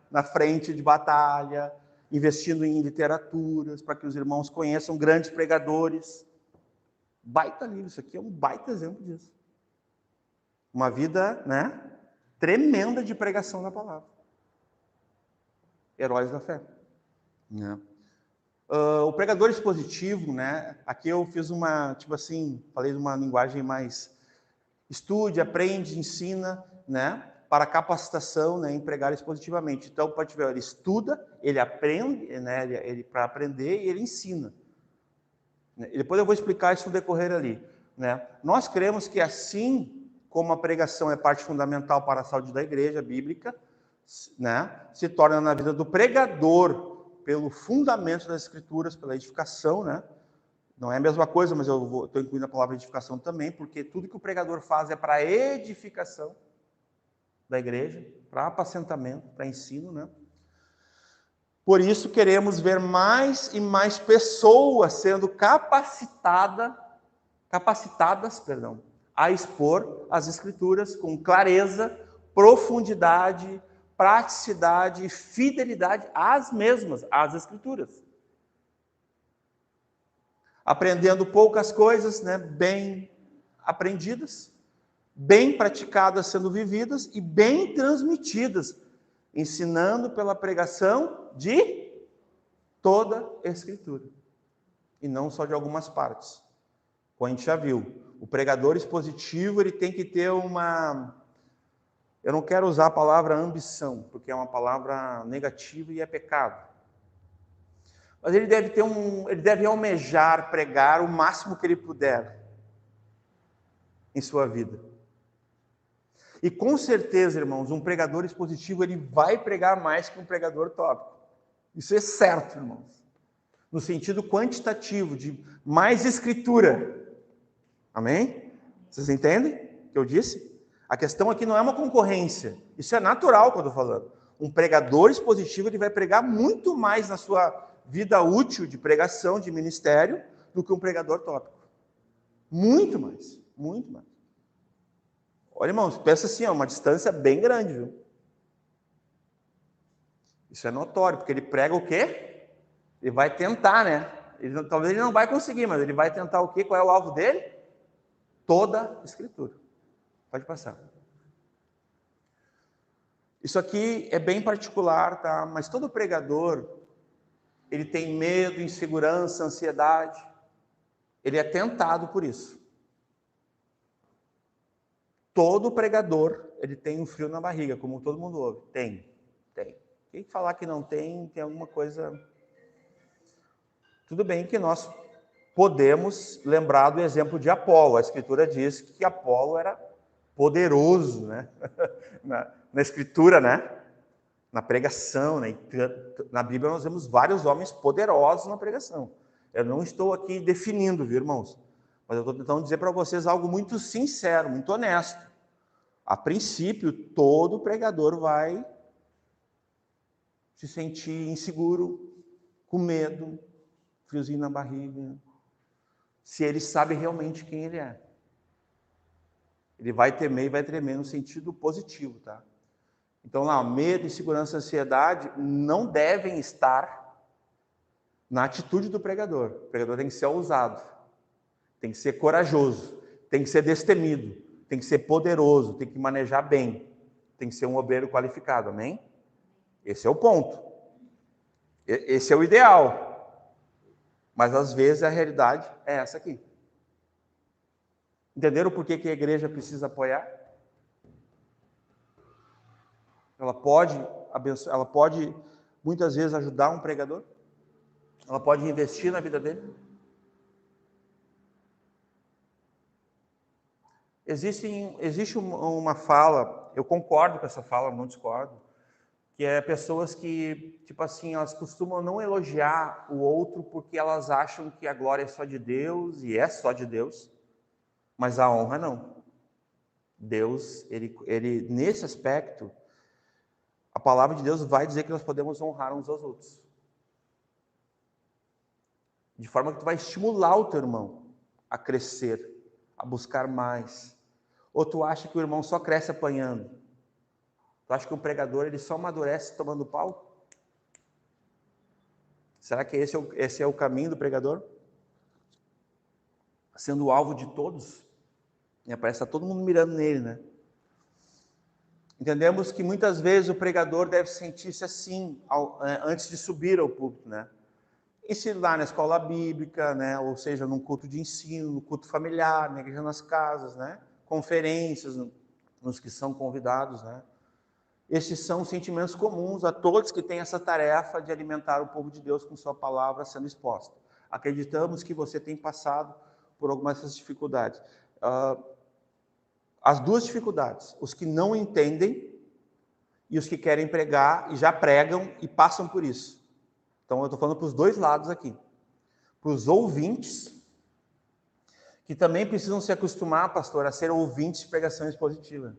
na frente de batalha, investindo em literaturas, para que os irmãos conheçam grandes pregadores. Baita livro, isso aqui é um baita exemplo disso. Uma vida, né, tremenda de pregação da palavra. Heróis da fé. Né? O pregador expositivo, né, aqui eu fiz uma, tipo assim, falei de uma linguagem mais estude, aprende, ensina, né, para capacitação, né, em pregar expositivamente. Então, pode ver, ele estuda, ele aprende, né, ele para aprender e ele ensina. E depois eu vou explicar isso no decorrer ali, né? Nós cremos que assim como a pregação é parte fundamental para a saúde da igreja bíblica, né, se torna na vida do pregador pelo fundamento das escrituras, pela edificação, né? Não é a mesma coisa, mas eu estou incluindo a palavra edificação também, porque tudo que o pregador faz é para edificação da igreja, para apacentamento, para ensino, né? Por isso queremos ver mais e mais pessoas sendo capacitadas, a expor as escrituras com clareza, profundidade, praticidade e fidelidade às mesmas, às escrituras. Aprendendo poucas coisas, né, bem aprendidas, bem praticadas sendo vividas e bem transmitidas, ensinando pela pregação de toda a Escritura, e não só de algumas partes. Como a gente já viu, o pregador expositivo, ele tem que ter uma... Eu não quero usar a palavra ambição, porque é uma palavra negativa e é pecado. Mas ele deve almejar pregar o máximo que ele puder em sua vida. E com certeza, irmãos, um pregador expositivo, ele vai pregar mais que um pregador tópico. Isso é certo, irmãos. No sentido quantitativo, de mais escritura. Amém? Vocês entendem o que eu disse? A questão aqui não é uma concorrência. Isso é natural que eu estou falando. Um pregador expositivo, ele vai pregar muito mais na sua vida útil de pregação, de ministério, do que um pregador tópico. Muito mais, muito mais. Olha, irmãos, pensa assim, é uma distância bem grande, viu? Isso é notório, porque ele prega o quê? Ele vai tentar, né? Talvez ele não vai conseguir, mas ele vai tentar o quê? Qual é o alvo dele? Toda a Escritura. Pode passar. Isso aqui é bem particular, tá? Mas todo pregador, ele tem medo, insegurança, ansiedade. Ele é tentado por isso. Todo pregador, ele tem um frio na barriga, como todo mundo ouve. Tem. Quem falar que não tem alguma coisa... Tudo bem que nós podemos lembrar do exemplo de Apolo. A Escritura diz que Apolo era poderoso, né? na Escritura, né? Na pregação, né? Na Bíblia nós vemos vários homens poderosos na pregação. Eu não estou aqui definindo, viu, irmãos? Mas eu estou tentando dizer para vocês algo muito sincero, muito honesto. A princípio, todo pregador vai se sentir inseguro, com medo, friozinho na barriga, se ele sabe realmente quem ele é. Ele vai temer e vai tremer no sentido positivo, tá? Então, lá, medo, insegurança, ansiedade não devem estar na atitude do pregador. O pregador tem que ser ousado, tem que ser corajoso, tem que ser destemido, tem que ser poderoso, tem que manejar bem, tem que ser um obreiro qualificado, amém? Esse é o ponto. Esse é o ideal. Mas às vezes a realidade é essa aqui. Entenderam por que a igreja precisa apoiar? Ela pode abençoar, ela pode muitas vezes ajudar um pregador? Ela pode investir na vida dele? Existe uma fala, eu concordo com essa fala, não discordo, que é pessoas que, tipo assim, elas costumam não elogiar o outro porque elas acham que a glória é só de Deus, e é só de Deus, mas a honra não. Deus, ele nesse aspecto, a palavra de Deus vai dizer que nós podemos honrar uns aos outros. De forma que tu vai estimular o teu irmão a crescer, a buscar mais. Ou tu acha que o irmão só cresce apanhando? Tu acha que o pregador ele só amadurece tomando pau? Será que esse é o caminho do pregador? Sendo o alvo de todos? E parece que está todo mundo mirando nele, né? Entendemos que muitas vezes o pregador deve sentir-se assim, antes de subir ao púlpito, né? Ensinar na escola bíblica, né? Ou seja, num culto de ensino, no culto familiar, na igreja, nas casas, né? Conferências, nos que são convidados, né? Esses são sentimentos comuns a todos que têm essa tarefa de alimentar o povo de Deus com sua palavra sendo exposta. Acreditamos que você tem passado por algumas dessas dificuldades. As duas dificuldades, os que não entendem e os que querem pregar e já pregam e passam por isso. Então eu estou falando para os dois lados aqui. Para os ouvintes, que também precisam se acostumar, pastor, a ser ouvintes de pregação expositiva.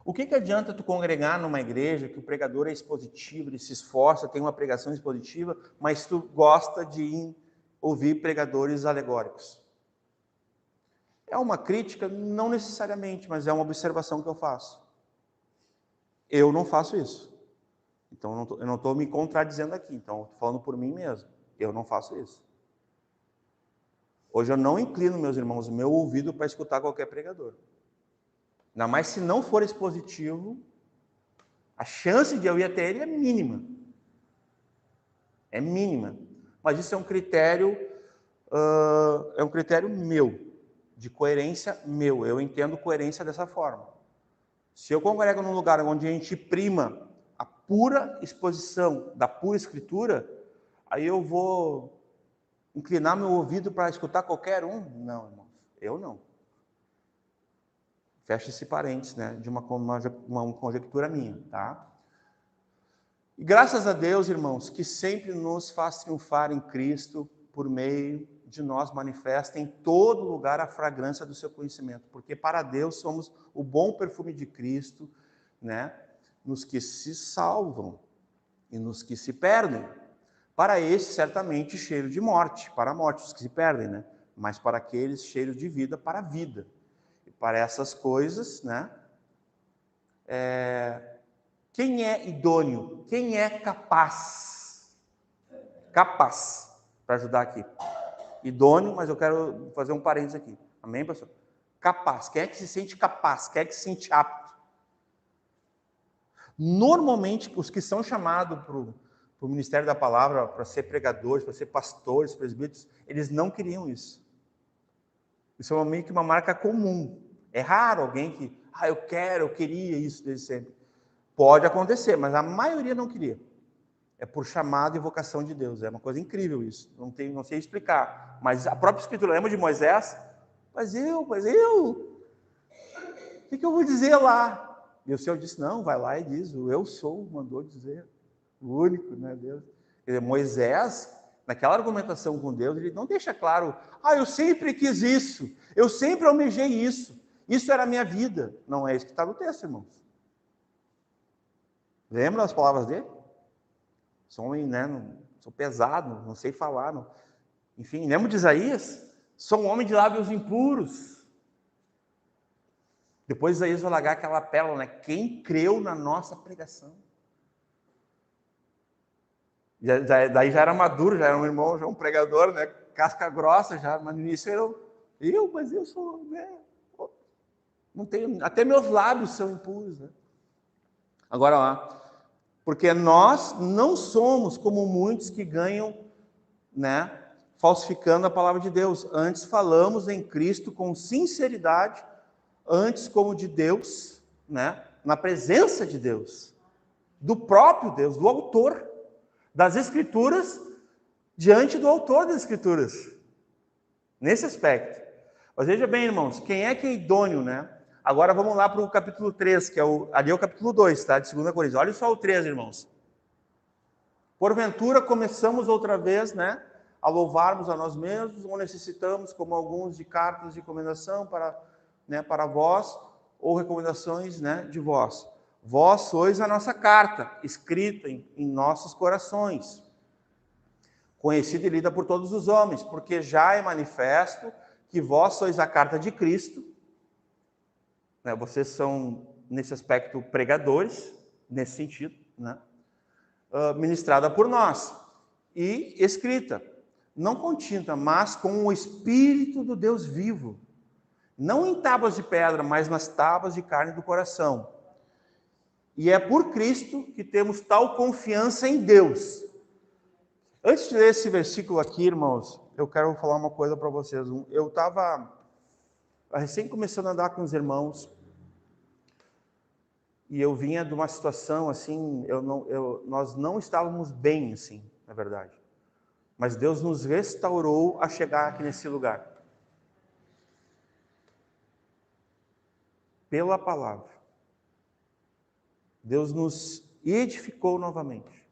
O que adianta tu congregar numa igreja que o pregador é expositivo, ele se esforça, tem uma pregação expositiva, mas tu gosta de ouvir pregadores alegóricos? É uma crítica? Não necessariamente, mas é uma observação que eu faço. Eu não faço isso. Então eu não estou me contradizendo aqui, então estou falando por mim mesmo. Eu não faço isso. Hoje eu não inclino, meus irmãos, o meu ouvido para escutar qualquer pregador. Ainda mais se não for expositivo, a chance de eu ir até ele é mínima. É mínima. Mas isso é um critério meu, de coerência meu. Eu entendo coerência dessa forma. Se eu congrego num lugar onde a gente prima a pura exposição da pura escritura, aí eu vou inclinar meu ouvido para escutar qualquer um? Não, irmãos, eu não. Fecha esse parênteses, né, de uma conjectura minha, tá? E graças a Deus, irmãos, que sempre nos faz triunfar em Cristo, por meio de nós manifesta em todo lugar a fragrância do seu conhecimento, porque para Deus somos o bom perfume de Cristo, né, nos que se salvam e nos que se perdem. Para esse, certamente, cheiro de morte, para a morte, os que se perdem, né? Mas para aqueles, cheiro de vida, para a vida. E para essas coisas, né? Quem é idôneo? Quem é capaz? Capaz, para ajudar aqui. Idôneo, mas eu quero fazer um parênteses aqui. Amém, pastor? Capaz. Quem é que se sente capaz? Quem é que se sente apto? Normalmente, os que são chamados para o ministério da palavra, para ser pregadores, para ser pastores, presbíteros, eles não queriam isso. Isso é meio que uma marca comum. É raro alguém que, eu queria isso desde sempre. Pode acontecer, mas a maioria não queria. É por chamado e vocação de Deus. É uma coisa incrível isso. Não sei explicar. Mas a própria Escritura, lembra de Moisés? Mas eu, o que eu vou dizer lá? E o Senhor disse, não, vai lá e diz, o eu sou, mandou dizer. O único, né, Deus? Quer dizer, Moisés, naquela argumentação com Deus, ele não deixa claro, eu sempre quis isso, eu sempre almejei isso era a minha vida. Não é isso que está no texto, irmãos. Lembra as palavras dele? Sou pesado, não sei falar. Não. Enfim, lembra de Isaías? Sou um homem de lábios impuros. Depois Isaías vai largar aquela pérola, né? Quem creu na nossa pregação? Daí já era maduro, já era um irmão, já um pregador, né? Casca grossa já, mas no início mas eu sou, né? Não tenho, até meus lábios são impuros, né? Agora lá, porque nós não somos como muitos que ganham né, falsificando a palavra de Deus. Antes falamos em Cristo com sinceridade, antes como de Deus, né, na presença de Deus, do próprio Deus, do autor das Escrituras, diante do autor das Escrituras. Nesse aspecto. Mas veja bem, irmãos, quem é que é idôneo, né? Agora vamos lá para o capítulo 3, que é ali é o capítulo 2, tá? De 2 Coríntios. Olha só o 3, irmãos. Porventura começamos outra vez, né, a louvarmos a nós mesmos, ou necessitamos, como alguns, de cartas de recomendação para vós, ou recomendações, né, de vós. Vós sois a nossa carta, escrita em nossos corações, conhecida e lida por todos os homens, porque já é manifesto que vós sois a carta de Cristo, né, vocês são, nesse aspecto, pregadores, nesse sentido, né, ministrada por nós, e escrita, não com tinta, mas com o Espírito do Deus vivo, não em tábuas de pedra, mas nas tábuas de carne do coração. E é por Cristo que temos tal confiança em Deus. Antes de ler esse versículo aqui, irmãos, eu quero falar uma coisa para vocês. Eu estava recém começando a andar com os irmãos, e eu vinha de uma situação assim, nós não estávamos bem, assim, na verdade. Mas Deus nos restaurou a chegar aqui nesse lugar. Pela palavra. Deus nos edificou novamente.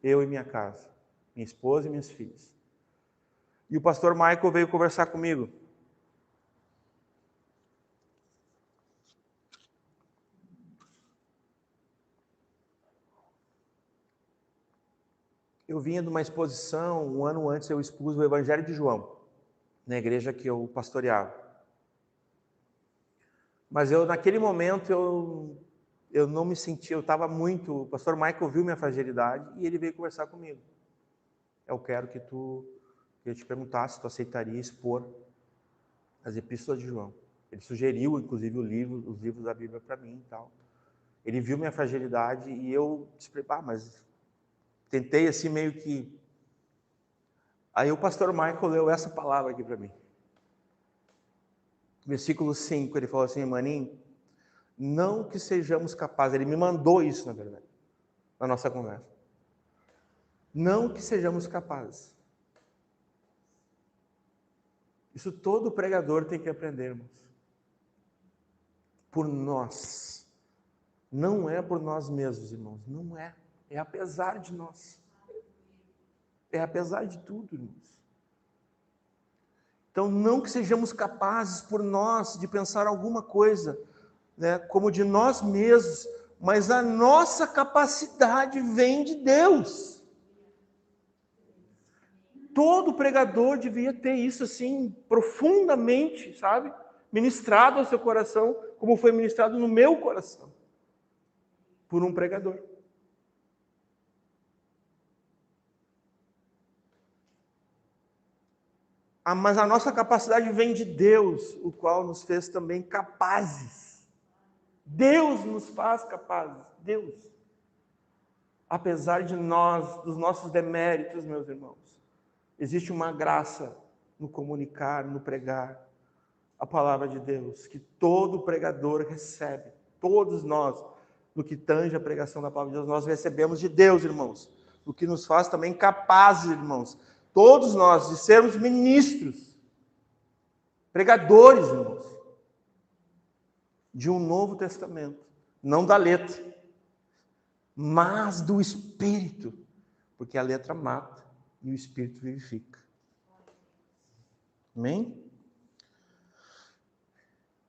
Eu e minha casa, minha esposa e minhas filhas. E o pastor Michael veio conversar comigo. Eu vinha de uma exposição, um ano antes eu expus o Evangelho de João, na igreja que eu pastoreava. Mas naquele momento, eu não me sentia, eu estava muito... O pastor Michael viu minha fragilidade e ele veio conversar comigo. Eu quero que eu te perguntasse se tu aceitaria expor as epístolas de João. Ele sugeriu, inclusive, os livros da Bíblia para mim e tal. Ele viu minha fragilidade e eu disse, mas tentei assim meio que... Aí o pastor Michael leu essa palavra aqui para mim. Versículo 5, ele falou assim, maninho, não que sejamos capazes, ele me mandou isso, na verdade, na nossa conversa. Não que sejamos capazes. Isso todo pregador tem que aprender, irmãos. Por nós. Não é por nós mesmos, irmãos, não é. É apesar de nós. É apesar de tudo, irmãos. Então, não que sejamos capazes por nós de pensar alguma coisa, né, como de nós mesmos, mas a nossa capacidade vem de Deus. Todo pregador devia ter isso assim, profundamente, sabe? Ministrado ao seu coração, como foi ministrado no meu coração, por um pregador. Mas a nossa capacidade vem de Deus, o qual nos fez também capazes. Deus nos faz capazes, Deus. Apesar de nós, dos nossos deméritos, meus irmãos, existe uma graça no comunicar, no pregar a palavra de Deus, que todo pregador recebe, todos nós, no que tange a pregação da palavra de Deus, nós recebemos de Deus, irmãos, o que nos faz também capazes, irmãos, todos nós, de sermos ministros, pregadores, irmãos, de um novo testamento, não da letra, mas do Espírito, porque a letra mata e o Espírito vivifica. Amém?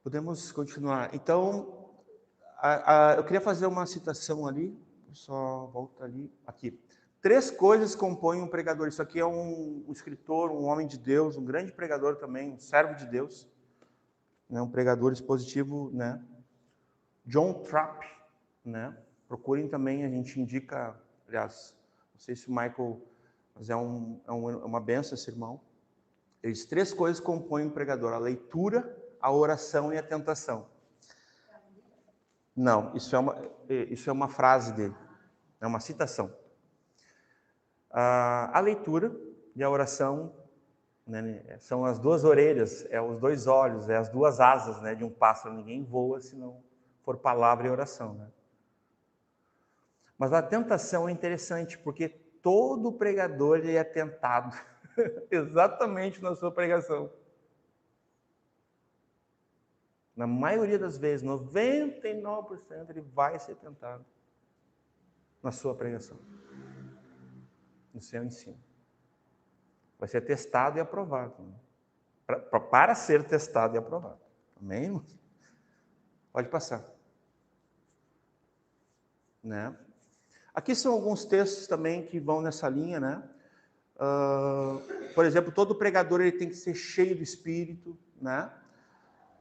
Podemos continuar. Então, eu queria fazer uma citação ali, só volta ali, aqui. 3 coisas compõem um pregador. Isso aqui é um escritor, um homem de Deus, um grande pregador também, um servo de Deus, né, um pregador expositivo, né? John Trapp, né? Procurem também, a gente indica, aliás, não sei se o Michael, mas é uma benção esse irmão. Eles 3 coisas compõem um pregador: a leitura, a oração e a tentação. Não, isso é uma frase dele, é uma citação. A leitura, E a oração, né, são as duas orelhas, os dois olhos, as duas asas, né, de um pássaro. Ninguém voa se não for palavra e oração, né? Mas a tentação é interessante, porque todo pregador ele é tentado exatamente na sua pregação. Na maioria das vezes, 99%, ele vai ser tentado na sua pregação, no seu ensino. Vai ser testado e aprovado. Né? Para ser testado e aprovado. Amém, irmãos? Pode passar. Né? Aqui são alguns textos também que vão nessa linha, né? Por exemplo, todo pregador ele tem que ser cheio do Espírito, né?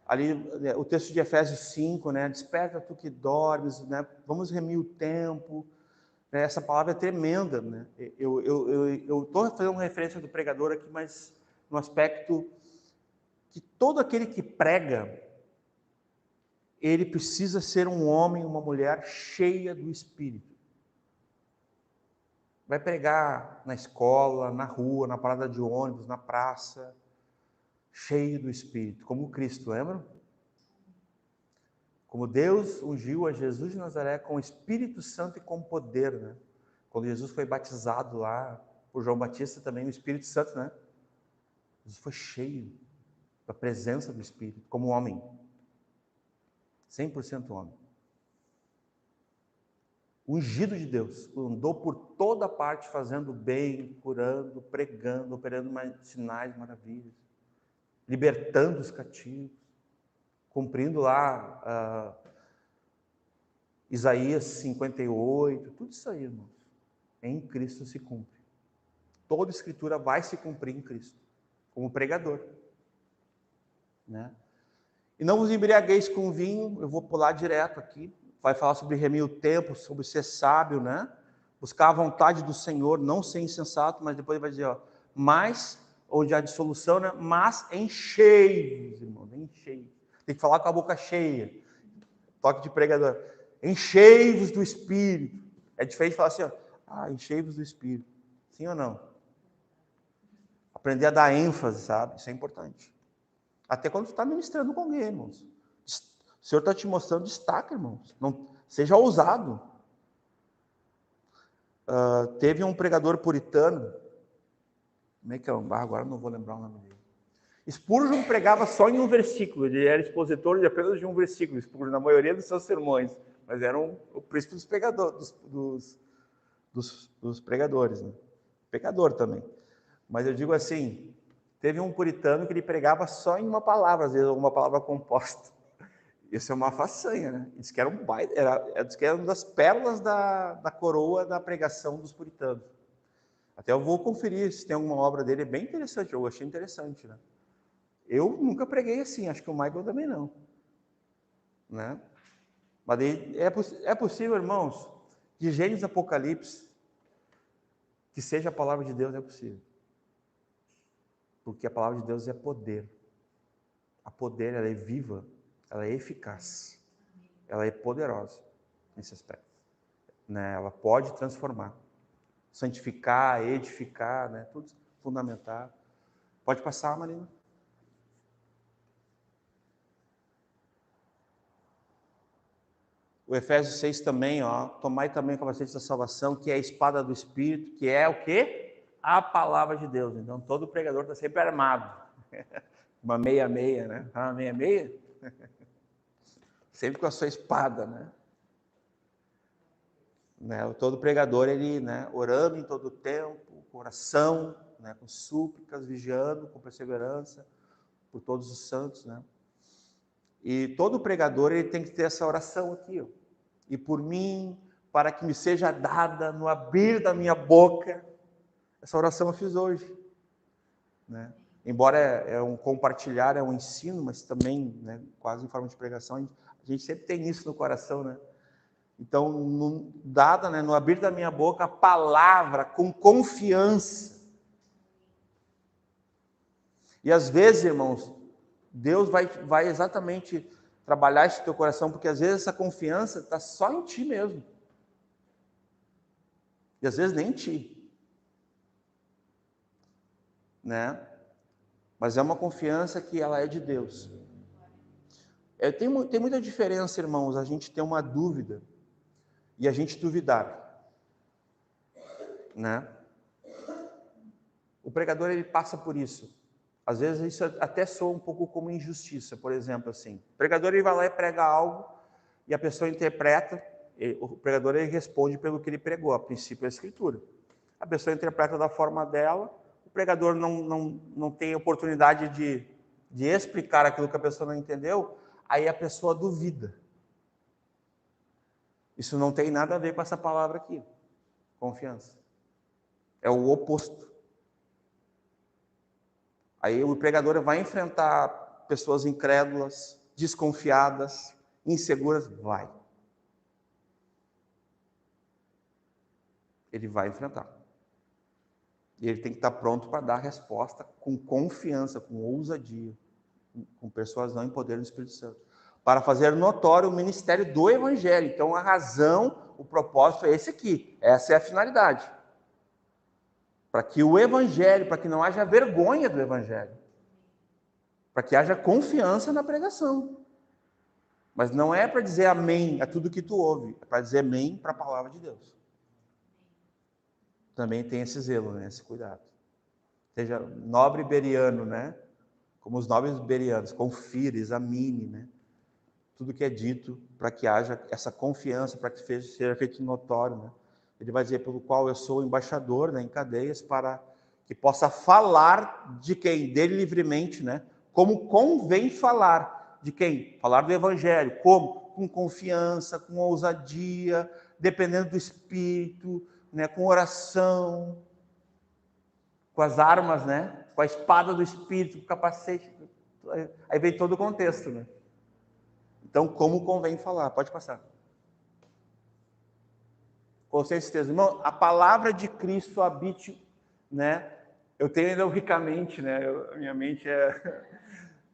Ali, o texto de Efésios 5, né? Desperta tu que dormes, né? Vamos remir o tempo. Né? Essa palavra é tremenda, né? Eu estou fazendo uma referência do pregador aqui, mas no aspecto que todo aquele que prega, ele precisa ser um homem, uma mulher cheia do Espírito. Vai pregar na escola, na rua, na parada de ônibus, na praça, cheio do Espírito, como Cristo, lembra? Como Deus ungiu a Jesus de Nazaré com o Espírito Santo e com poder, né? Quando Jesus foi batizado lá por João Batista também, o Espírito Santo, né? Jesus foi cheio da presença do Espírito, como homem. 100% homem. Ungido de Deus, andou por toda parte fazendo bem, curando, pregando, operando sinais, maravilhas, libertando os cativos, cumprindo lá Isaías 58, tudo isso aí, irmãos, em Cristo se cumpre. Toda escritura vai se cumprir em Cristo, como pregador, né? E não vos embriagueis com vinho, eu vou pular direto aqui, vai falar sobre remir o tempo, sobre ser sábio, né? Buscar a vontade do Senhor, não ser insensato, mas depois vai dizer, ó, mas, onde há dissolução, né? Mas enchei-vos, irmãos, enchei. Tem que falar com a boca cheia. Toque de pregador. Enchei-vos do Espírito. É diferente de falar assim, ó, enchei-vos do Espírito. Sim ou não? Aprender a dar ênfase, sabe? Isso é importante. Até quando você está ministrando com alguém, irmãos. O Senhor está te mostrando, destaca, irmãos. Não, seja ousado. Teve um pregador puritano, como é que é? Agora não vou lembrar o nome dele. Spurgeon pregava só em um versículo, ele era expositor de apenas de um versículo, Spurgeon, na maioria dos seus sermões, mas era o príncipe dos pregadores, dos pregadores, né? Pecador também. Mas eu digo assim, teve um puritano que ele pregava só em uma palavra, às vezes uma palavra composta. Isso é uma façanha, né? Diz que era um baita, diz que era uma das pérolas da coroa da pregação dos puritanos. Até eu vou conferir se tem alguma obra dele, é bem interessante, eu achei interessante, né? Eu nunca preguei assim, acho que o Michael também não, né? Mas é possível, irmãos, de Gênesis Apocalipse, que seja a palavra de Deus, é possível. Porque a palavra de Deus é poder. A poder, ela é viva, ela é eficaz, ela é poderosa nesse aspecto, né? Ela pode transformar, santificar, edificar, né? Tudo fundamentar. Pode passar, Marina. O Efésios 6 também, ó, tomai também o capacete da salvação, que é a espada do Espírito, que é o quê? A palavra de Deus. Então, todo pregador está sempre armado. Uma meia-meia, né? Uma meia-meia? Sempre com a sua espada, né? Todo pregador, ele, né, orando em todo o tempo, com oração, né, com súplicas, vigiando, com perseverança, por todos os santos, né? E todo pregador, ele tem que ter essa oração aqui, ó. E por mim, para que me seja dada no abrir da minha boca. Essa oração eu fiz hoje, né? Embora é um compartilhar, é um ensino, mas também, né, quase em forma de pregação, a gente sempre tem isso no coração, né? Então, dada, né, no abrir da minha boca, a palavra com confiança. E às vezes, irmãos, Deus vai exatamente trabalhar esse teu coração, porque às vezes essa confiança está só em ti mesmo. E às vezes nem em ti. né? Mas é uma confiança que ela é de Deus. Tem muita diferença, irmãos, a gente ter uma dúvida e a gente duvidar, né? O pregador, ele passa por isso. Às vezes isso até soa um pouco como injustiça, por exemplo, assim. O pregador, ele vai lá e prega algo e a pessoa interpreta, o pregador, ele responde pelo que ele pregou, a princípio é a Escritura. A pessoa interpreta da forma dela, o pregador não tem oportunidade de explicar aquilo que a pessoa não entendeu, aí a pessoa duvida. Isso não tem nada a ver com essa palavra aqui, confiança. É o oposto. Aí o pregador vai enfrentar pessoas incrédulas, desconfiadas, inseguras, vai. Ele vai enfrentar. E ele tem que estar pronto para dar a resposta com confiança, com ousadia, com persuasão e poder do Espírito Santo, para fazer notório o ministério do Evangelho. Então, a razão, o propósito é esse aqui. Essa é a finalidade. Para que o Evangelho, para que não haja vergonha do Evangelho. Para que haja confiança na pregação. Mas não é para dizer amém a tudo que tu ouve. É para dizer amém para a palavra de Deus. Também tem esse zelo, né? Esse cuidado. Seja nobre beriano, né? Como os nobres berianos, confira, examine, né? Tudo que é dito, para que haja essa confiança, para que seja feito notório, né? Ele vai dizer, pelo qual eu sou embaixador, né, em cadeias, para que possa falar de quem? Dele livremente, né? Como convém falar. De quem? Falar do Evangelho. Como? Com confiança, com ousadia, dependendo do Espírito, né? Com oração, com as armas, né? Com a espada do Espírito, com o capacete. Aí vem todo o contexto, né? Então, como convém falar? Pode passar. Com certeza. Irmão, a palavra de Cristo habite, né? Eu tenho ainda ricamente, né? Minha mente é...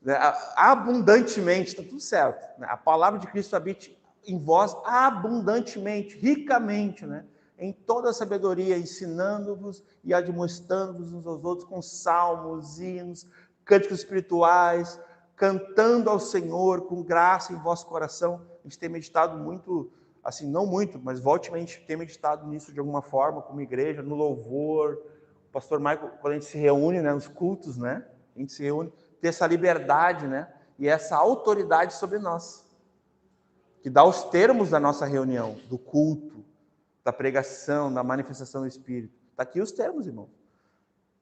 Né? Abundantemente, está tudo certo. Né? A palavra de Cristo habite em vós abundantemente, ricamente, né? Em toda a sabedoria, ensinando-vos e admoestando-vos uns aos outros com salmos, hinos, cânticos espirituais, cantando ao Senhor com graça em vosso coração. A gente tem meditado muito, assim, não muito, mas voltemente tem meditado nisso de alguma forma, como igreja, no louvor. O pastor Michael, quando a gente se reúne, né, nos cultos, né, a gente se reúne, ter essa liberdade, né, e essa autoridade sobre nós, que dá os termos da nossa reunião, do culto, da pregação, da manifestação do Espírito. Está aqui os termos, irmão.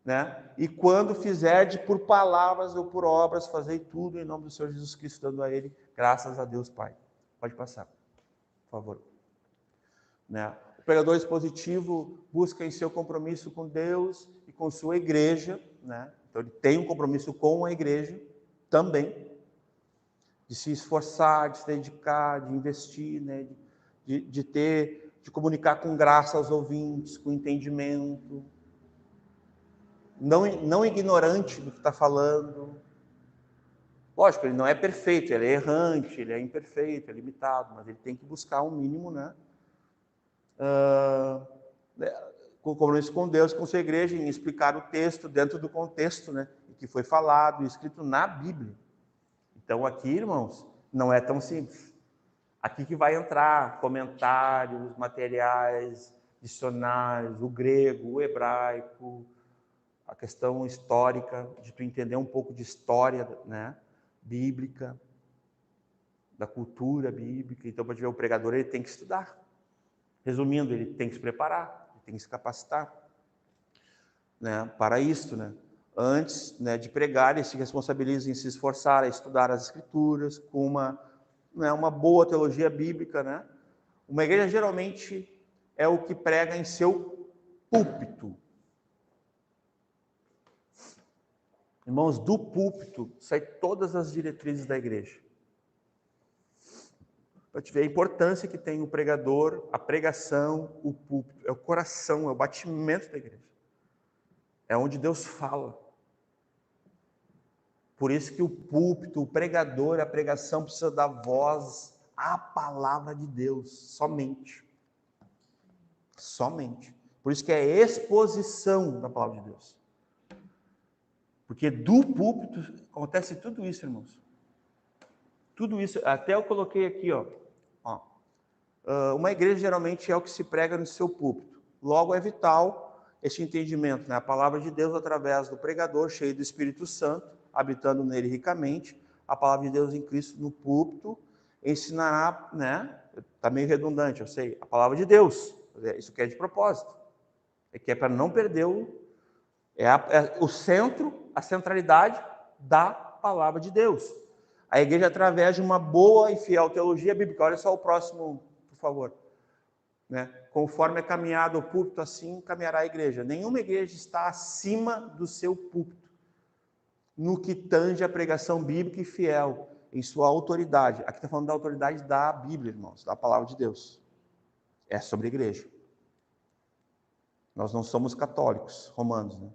Né? E quando fizerde por palavras ou por obras, fazei tudo em nome do Senhor Jesus Cristo, dando a Ele graças a Deus Pai. Pode passar, por favor. Né? O pregador expositivo busca em seu compromisso com Deus e com sua igreja, né? Então ele tem um compromisso com a igreja também, de se esforçar, de se dedicar, de investir, né? de comunicar com graça aos ouvintes, com entendimento, não ignorante do que está falando. Lógico, ele não é perfeito, ele é errante, ele é imperfeito, é limitado, mas ele tem que buscar um mínimo, né? Com compromisso com Deus, com sua igreja, em explicar o texto dentro do contexto, né? Que foi falado e escrito na Bíblia. Então aqui, irmãos, não é tão simples. Aqui que vai entrar comentários, materiais, dicionários, o grego, o hebraico, a questão histórica, de tu entender um pouco de história, né, bíblica, da cultura bíblica. Então, para ver o pregador, ele tem que estudar. Resumindo, ele tem que se preparar, ele tem que se capacitar, né, para isso, né? Antes, né, de pregar, ele se responsabiliza em se esforçar a estudar as Escrituras com uma boa teologia bíblica, né? Uma igreja geralmente é o que prega em seu púlpito. Irmãos, do púlpito saem todas as diretrizes da igreja. Para te ver a importância que tem o pregador, a pregação, o púlpito, é o coração, é o batimento da igreja. É onde Deus fala. Por isso que o púlpito, o pregador, a pregação precisa dar voz à palavra de Deus, somente. Somente. Por isso que é exposição da palavra de Deus. Porque do púlpito acontece tudo isso, irmãos. Tudo isso, até eu coloquei aqui, ó. Uma igreja geralmente é o que se prega no seu púlpito. Logo é vital este entendimento, né? A palavra de Deus através do pregador, cheio do Espírito Santo, habitando nele ricamente. A palavra de Deus em Cristo no púlpito ensinará, né? Está meio redundante, eu sei. A palavra de Deus. Isso que é de propósito. É que é para não perder o centro, a centralidade da palavra de Deus. A igreja, através de uma boa e fiel teologia bíblica. Olha só o próximo, por favor. Né? Conforme é caminhado o púlpito, assim caminhará a igreja. Nenhuma igreja está acima do seu púlpito, no que tange a pregação bíblica e fiel, em sua autoridade. Aqui está falando da autoridade da Bíblia, irmãos, da palavra de Deus. É sobre a igreja. Nós não somos católicos, romanos, né?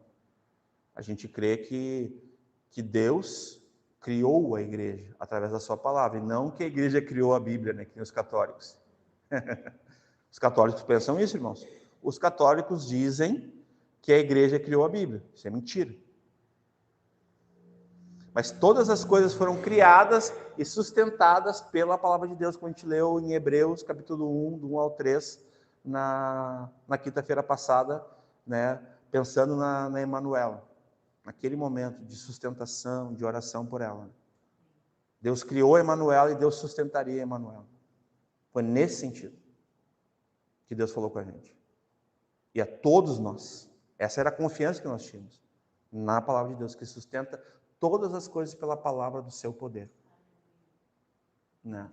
A gente crê que Deus criou a igreja através da sua palavra, e não que a igreja criou a Bíblia, né, que nem os católicos. Os católicos pensam isso, irmãos. Os católicos dizem que a igreja criou a Bíblia. Isso é mentira. Mas todas as coisas foram criadas e sustentadas pela palavra de Deus, como a gente leu em Hebreus, capítulo 1, do 1 ao 3, na quinta-feira passada, né, pensando na Emanuela. Naquele momento de sustentação, de oração por ela. Deus criou a Emanuela e Deus sustentaria a Emanuela. Foi nesse sentido que Deus falou com a gente. E a todos nós. Essa era a confiança que nós tínhamos na palavra de Deus, que sustenta todas as coisas pela palavra do seu poder. Né?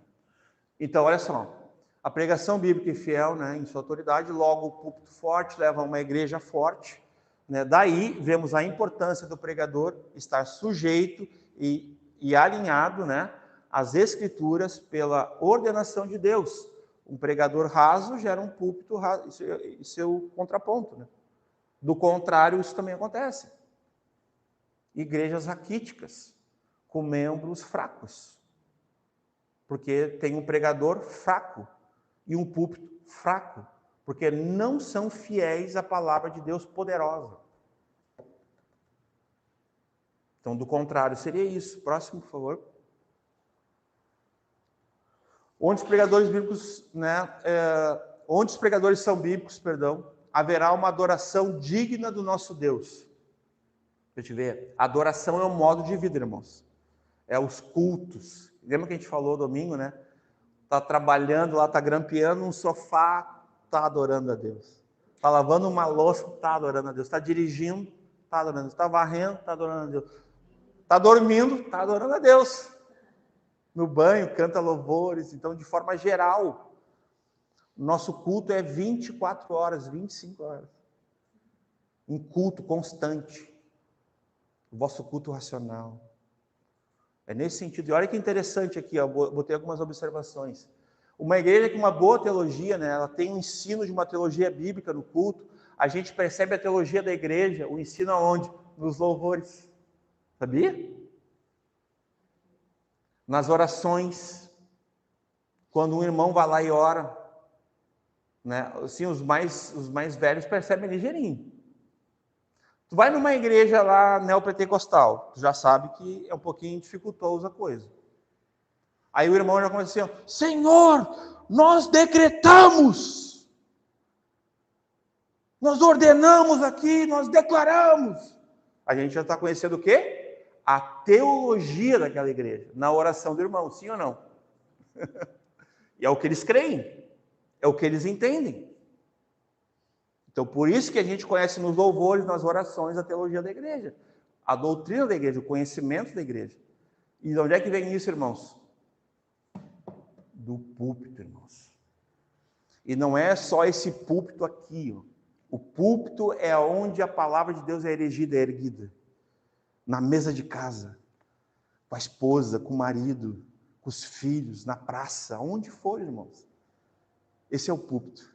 Então, olha só. A pregação bíblica e fiel, né, em sua autoridade, logo o púlpito forte leva a uma igreja forte. Né? Daí, vemos a importância do pregador estar sujeito e alinhado, né, às Escrituras pela ordenação de Deus. Um pregador raso gera um púlpito raso, isso é o contraponto. Né? Do contrário, isso também acontece. Igrejas raquíticas, com membros fracos. Porque tem um pregador fraco e um púlpito fraco. Porque não são fiéis à palavra de Deus poderosa. Então, do contrário, seria isso. Próximo, por favor. Onde os pregadores bíblicos, né, onde os pregadores são bíblicos, haverá uma adoração digna do nosso Deus. Deixa eu ver. Adoração é um modo de vida, irmãos. É os cultos. Lembra que a gente falou domingo, né? Está trabalhando lá, está grampeando um sofá, está adorando a Deus. Está lavando uma louça, está adorando a Deus. Está dirigindo, está adorando a Deus. Está varrendo, está adorando a Deus. Está dormindo, está adorando a Deus. No banho, canta louvores. Então, de forma geral, nosso culto é 24 horas, 25 horas. Um culto constante. O vosso culto racional. É nesse sentido. E olha que interessante aqui, ó, botei algumas observações. Uma igreja com uma boa teologia, né, ela tem um ensino de uma teologia bíblica no culto. A gente percebe a teologia da igreja, o ensino aonde? Nos louvores. Sabia? Nas orações. Quando um irmão vai lá e ora. Né, assim, os mais velhos percebem ligeirinho. Tu vai numa igreja lá neopentecostal, tu já sabe que é um pouquinho dificultosa a coisa. Aí o irmão já começa assim, ó, Senhor, nós decretamos, nós ordenamos aqui, nós declaramos. A gente já está conhecendo o quê? A teologia daquela igreja, na oração do irmão, sim ou não? E é o que eles creem, é o que eles entendem. Então, por isso que a gente conhece nos louvores, nas orações, a teologia da igreja. A doutrina da igreja, o conhecimento da igreja. E de onde é que vem isso, irmãos? Do púlpito, irmãos. E não é só esse púlpito aqui. Ó. O púlpito é onde a palavra de Deus é erguida. Na mesa de casa. Com a esposa, com o marido, com os filhos, na praça. Onde for, irmãos. Esse é o púlpito.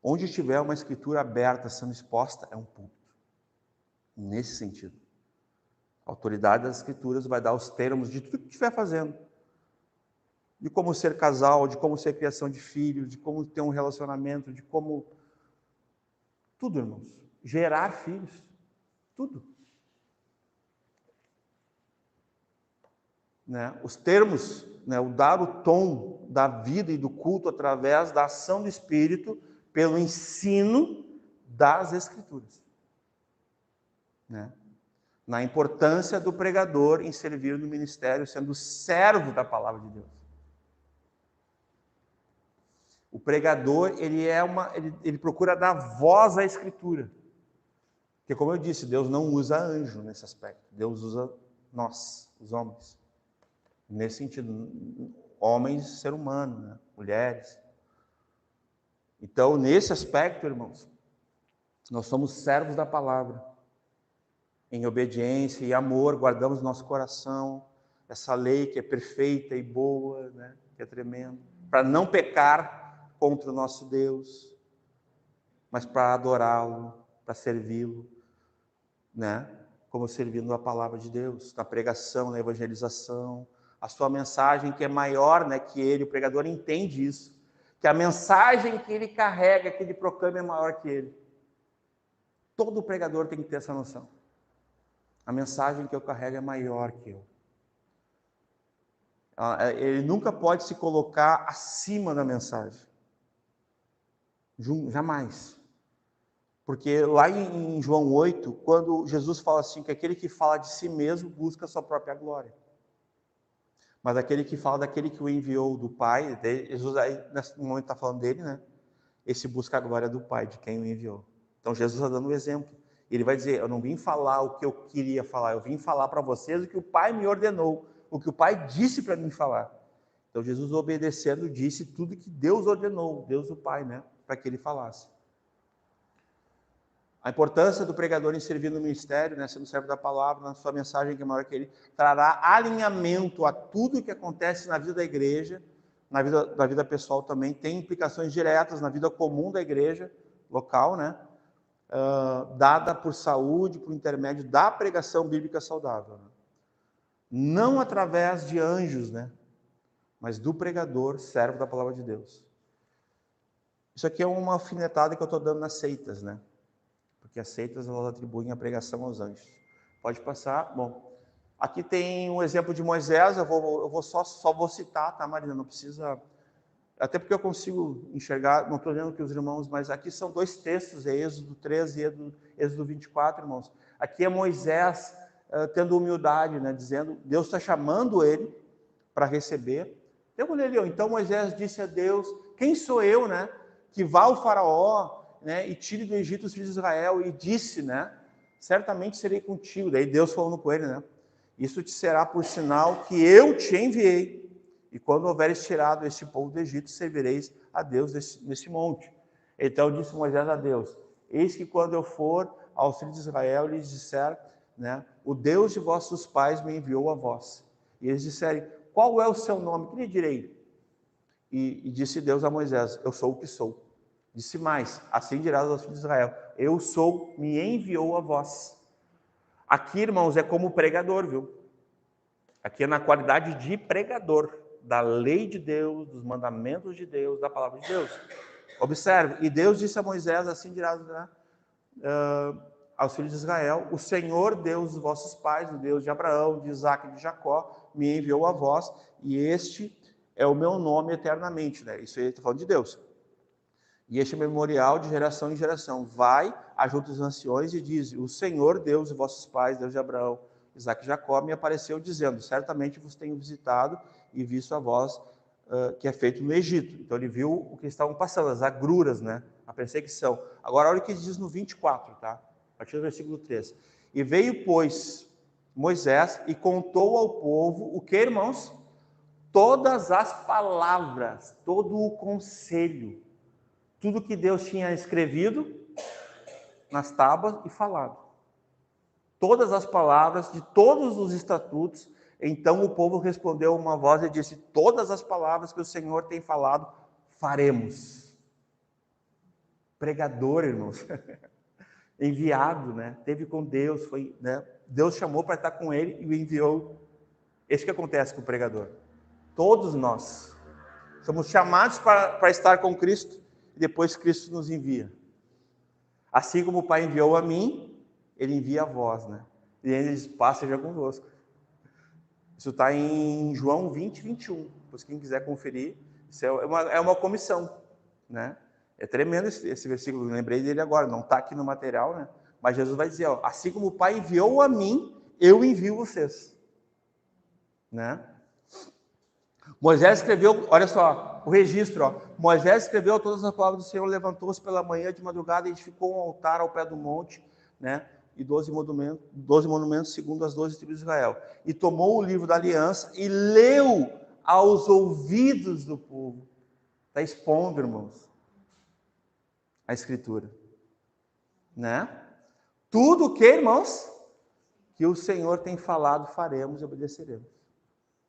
Onde tiver uma escritura aberta sendo exposta, é um púlpito. Nesse sentido. A autoridade das escrituras vai dar os termos de tudo que estiver fazendo. De como ser casal, de como ser criação de filhos, de como ter um relacionamento, de como... Tudo, irmãos. Gerar filhos. Tudo. né, os termos, né, o dar o tom da vida e do culto através da ação do Espírito, pelo ensino das Escrituras, né? Na importância do pregador em servir no ministério, sendo servo da palavra de Deus. O pregador, ele procura dar voz à Escritura. Porque, como eu disse, Deus não usa anjo nesse aspecto. Deus usa nós, os homens. Nesse sentido, homens, ser humano, né? Mulheres. Então, nesse aspecto, irmãos, nós somos servos da palavra. Em obediência e amor, guardamos no nosso coração essa lei que é perfeita e boa, né? Que é tremenda, para não pecar contra o nosso Deus, mas para adorá-lo, para servi-lo, né? Como servindo a palavra de Deus, na pregação, na evangelização, a sua mensagem que é maior, né, que ele, o pregador entende isso, que a mensagem que ele carrega, que ele proclama é maior que ele. Todo pregador tem que ter essa noção. A mensagem que eu carrego é maior que eu. Ele nunca pode se colocar acima da mensagem. Jamais. Porque lá em João 8, quando Jesus fala assim, que aquele que fala de si mesmo busca a sua própria glória. Mas aquele que fala daquele que o enviou do Pai, Jesus aí, nesse momento está falando dele, né? Esse busca a glória do Pai, de quem o enviou. Então Jesus está dando um exemplo. Ele vai dizer, eu não vim falar o que eu queria falar, eu vim falar para vocês o que o Pai me ordenou, o que o Pai disse para mim falar. Então Jesus, obedecendo, disse tudo que Deus ordenou, Deus o Pai, né? Para que ele falasse. A importância do pregador em servir no ministério, né, sendo servo da palavra, na sua mensagem que é maior que ele, trará alinhamento a tudo que acontece na vida da igreja, na vida pessoal também, tem implicações diretas na vida comum da igreja local, né, dada por saúde, por intermédio da pregação bíblica saudável. Né? Não através de anjos, né, mas do pregador, servo da palavra de Deus. Isso aqui é uma alfinetada que eu estou dando nas seitas, né? Porque as seitas, elas atribuem a pregação aos anjos. Pode passar. Bom, aqui tem um exemplo de Moisés, eu vou só vou citar, tá, Marina? Não precisa... Até porque eu consigo enxergar, não estou lendo que os irmãos, mas aqui são dois textos, é Êxodo 13 e Êxodo 24, irmãos. Aqui é Moisés tendo humildade, né? Dizendo, Deus está chamando ele para receber. Então Moisés disse a Deus, quem sou eu, né? Que vá ao faraó, né, e tire do Egito os filhos de Israel, e disse, né, certamente serei contigo. Daí Deus falando com ele, né, isso te será por sinal que eu te enviei, e quando houveres tirado este povo do Egito, servireis a Deus nesse monte. Então disse Moisés a Deus, eis que quando eu for aos filhos de Israel, lhes disser, né, o Deus de vossos pais me enviou a vós. E eles disserem, qual é o seu nome? Que lhe direi? E disse Deus a Moisés, eu sou o que sou. Disse mais, assim dirás aos filhos de Israel, eu sou, me enviou a vós. Aqui, irmãos, é como pregador, viu? Aqui é na qualidade de pregador, da lei de Deus, dos mandamentos de Deus, da palavra de Deus. Observe, e Deus disse a Moisés, assim dirás aos filhos de Israel, o Senhor, Deus dos vossos pais, o Deus de Abraão, de Isaac e de Jacó, me enviou a vós, e este é o meu nome eternamente, né? Isso aí está falando de Deus. E este memorial de geração em geração. Vai, ajunta os anciões e diz, o Senhor, Deus de vossos pais, Deus de Abraão, Isaac e Jacó, me apareceu dizendo, certamente vos tenho visitado e visto a vós que é feito no Egito. Então ele viu o que estavam passando, as agruras, né? A perseguição. Agora olha o que diz no 24, tá? A partir do versículo 3. E veio, pois, Moisés e contou ao povo o que, irmãos? Todas as palavras, todo o conselho, tudo que Deus tinha escrevido nas tábuas e falado. Todas as palavras de todos os estatutos. Então o povo respondeu uma voz e disse, todas as palavras que o Senhor tem falado, faremos. Pregador, irmãos. Enviado, né? Teve com Deus, foi, né? Deus chamou para estar com ele e o enviou. Isso que acontece com o pregador. Todos nós somos chamados para estar com Cristo e depois Cristo nos envia. Assim como o Pai enviou a mim, Ele envia a vós, né? E Ele diz, paz seja convosco. Isso está em João 20, 21. Pois quem quiser conferir, isso é uma comissão, né? É tremendo esse versículo, lembrei dele agora, não está aqui no material, né? Mas Jesus vai dizer, ó, assim como o Pai enviou a mim, eu envio vocês, né? Moisés escreveu, olha só, o registro, ó. Moisés escreveu todas as palavras do Senhor, levantou-se pela manhã de madrugada e edificou um altar ao pé do monte, né? E 12 monumentos segundo as 12 tribos de Israel. E tomou o livro da aliança e leu aos ouvidos do povo. Está expondo, irmãos, a Escritura, né? Tudo que, irmãos, que o Senhor tem falado, faremos e obedeceremos.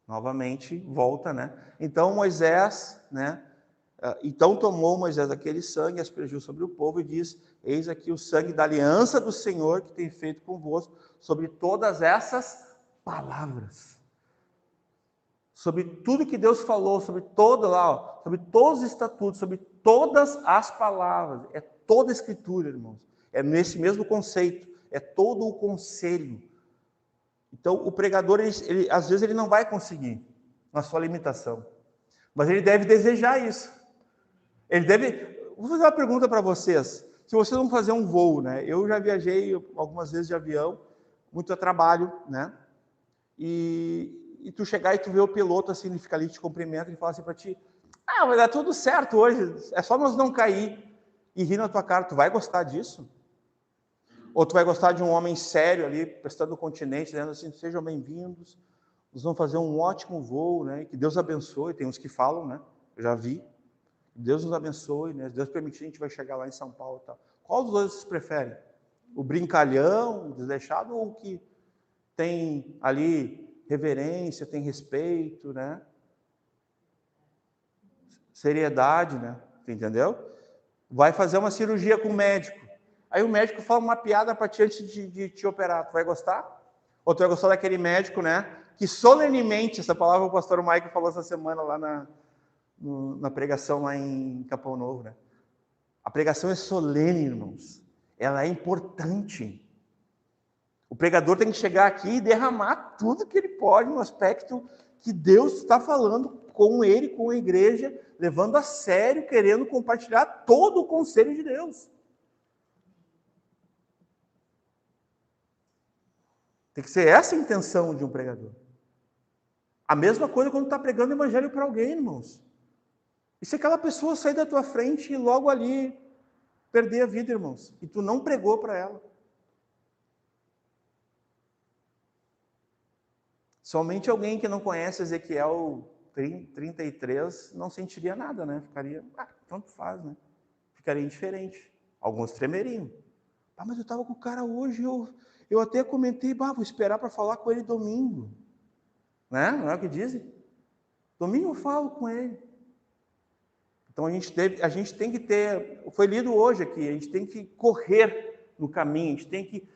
Novamente, volta, né? Então Moisés, né? Então tomou Moisés aquele sangue, aspergiu sobre o povo e diz, eis aqui o sangue da aliança do Senhor que tem feito convosco, sobre todas essas palavras. Sobre tudo que Deus falou, sobre todo lá, ó, sobre todos os estatutos, sobre todas as palavras. É toda a Escritura, irmãos. É nesse mesmo conceito, é todo o conselho. Então, o pregador, ele, às vezes, ele não vai conseguir, na sua limitação. Mas ele deve desejar isso. Ele deve... Vou fazer uma pergunta para vocês. Se vocês vão fazer um voo, né? Eu já viajei algumas vezes de avião, muito a trabalho, né? E tu chegar e tu ver o piloto, assim, ele fica ali, te cumprimenta e fala assim para ti, vai dar tudo certo hoje, é só nós não cair. E rir na tua cara, tu vai gostar disso? Ou tu vai gostar de um homem sério ali, prestando o continente, dizendo assim, sejam bem-vindos, nós vamos fazer um ótimo voo, né? Que Deus abençoe, tem uns que falam, né? Eu já vi. Deus nos abençoe, né? Deus permitir, a gente vai chegar lá em São Paulo e tal. Qual dos dois vocês preferem? O brincalhão, o desleixado, ou o que tem ali reverência, tem respeito, né? Seriedade, né? Entendeu? Vai fazer uma cirurgia com o médico. Aí o médico fala uma piada para ti antes de te operar. Tu vai gostar? Ou tu vai gostar daquele médico, né? Que solenemente, essa palavra o pastor Mike falou essa semana lá na pregação lá em Capão Novo, né? A pregação é solene, irmãos. Ela é importante. O pregador tem que chegar aqui e derramar tudo que ele pode no aspecto que Deus está falando com ele, com a igreja, levando a sério, querendo compartilhar todo o conselho de Deus. Tem que ser essa a intenção de um pregador. A mesma coisa quando está pregando o evangelho para alguém, irmãos. E se aquela pessoa sair da tua frente e logo ali perder a vida, irmãos, e tu não pregou para ela? Somente alguém que não conhece Ezequiel 33 não sentiria nada, né? Ficaria, tanto faz, né? Ficaria indiferente. Alguns tremeriam. Mas eu estava com o cara hoje, eu até comentei, vou esperar para falar com ele domingo. Né? Não é o que dizem? Domingo eu falo com ele. Então a gente tem que ter, foi lido hoje aqui, a gente tem que correr no caminho, a gente tem que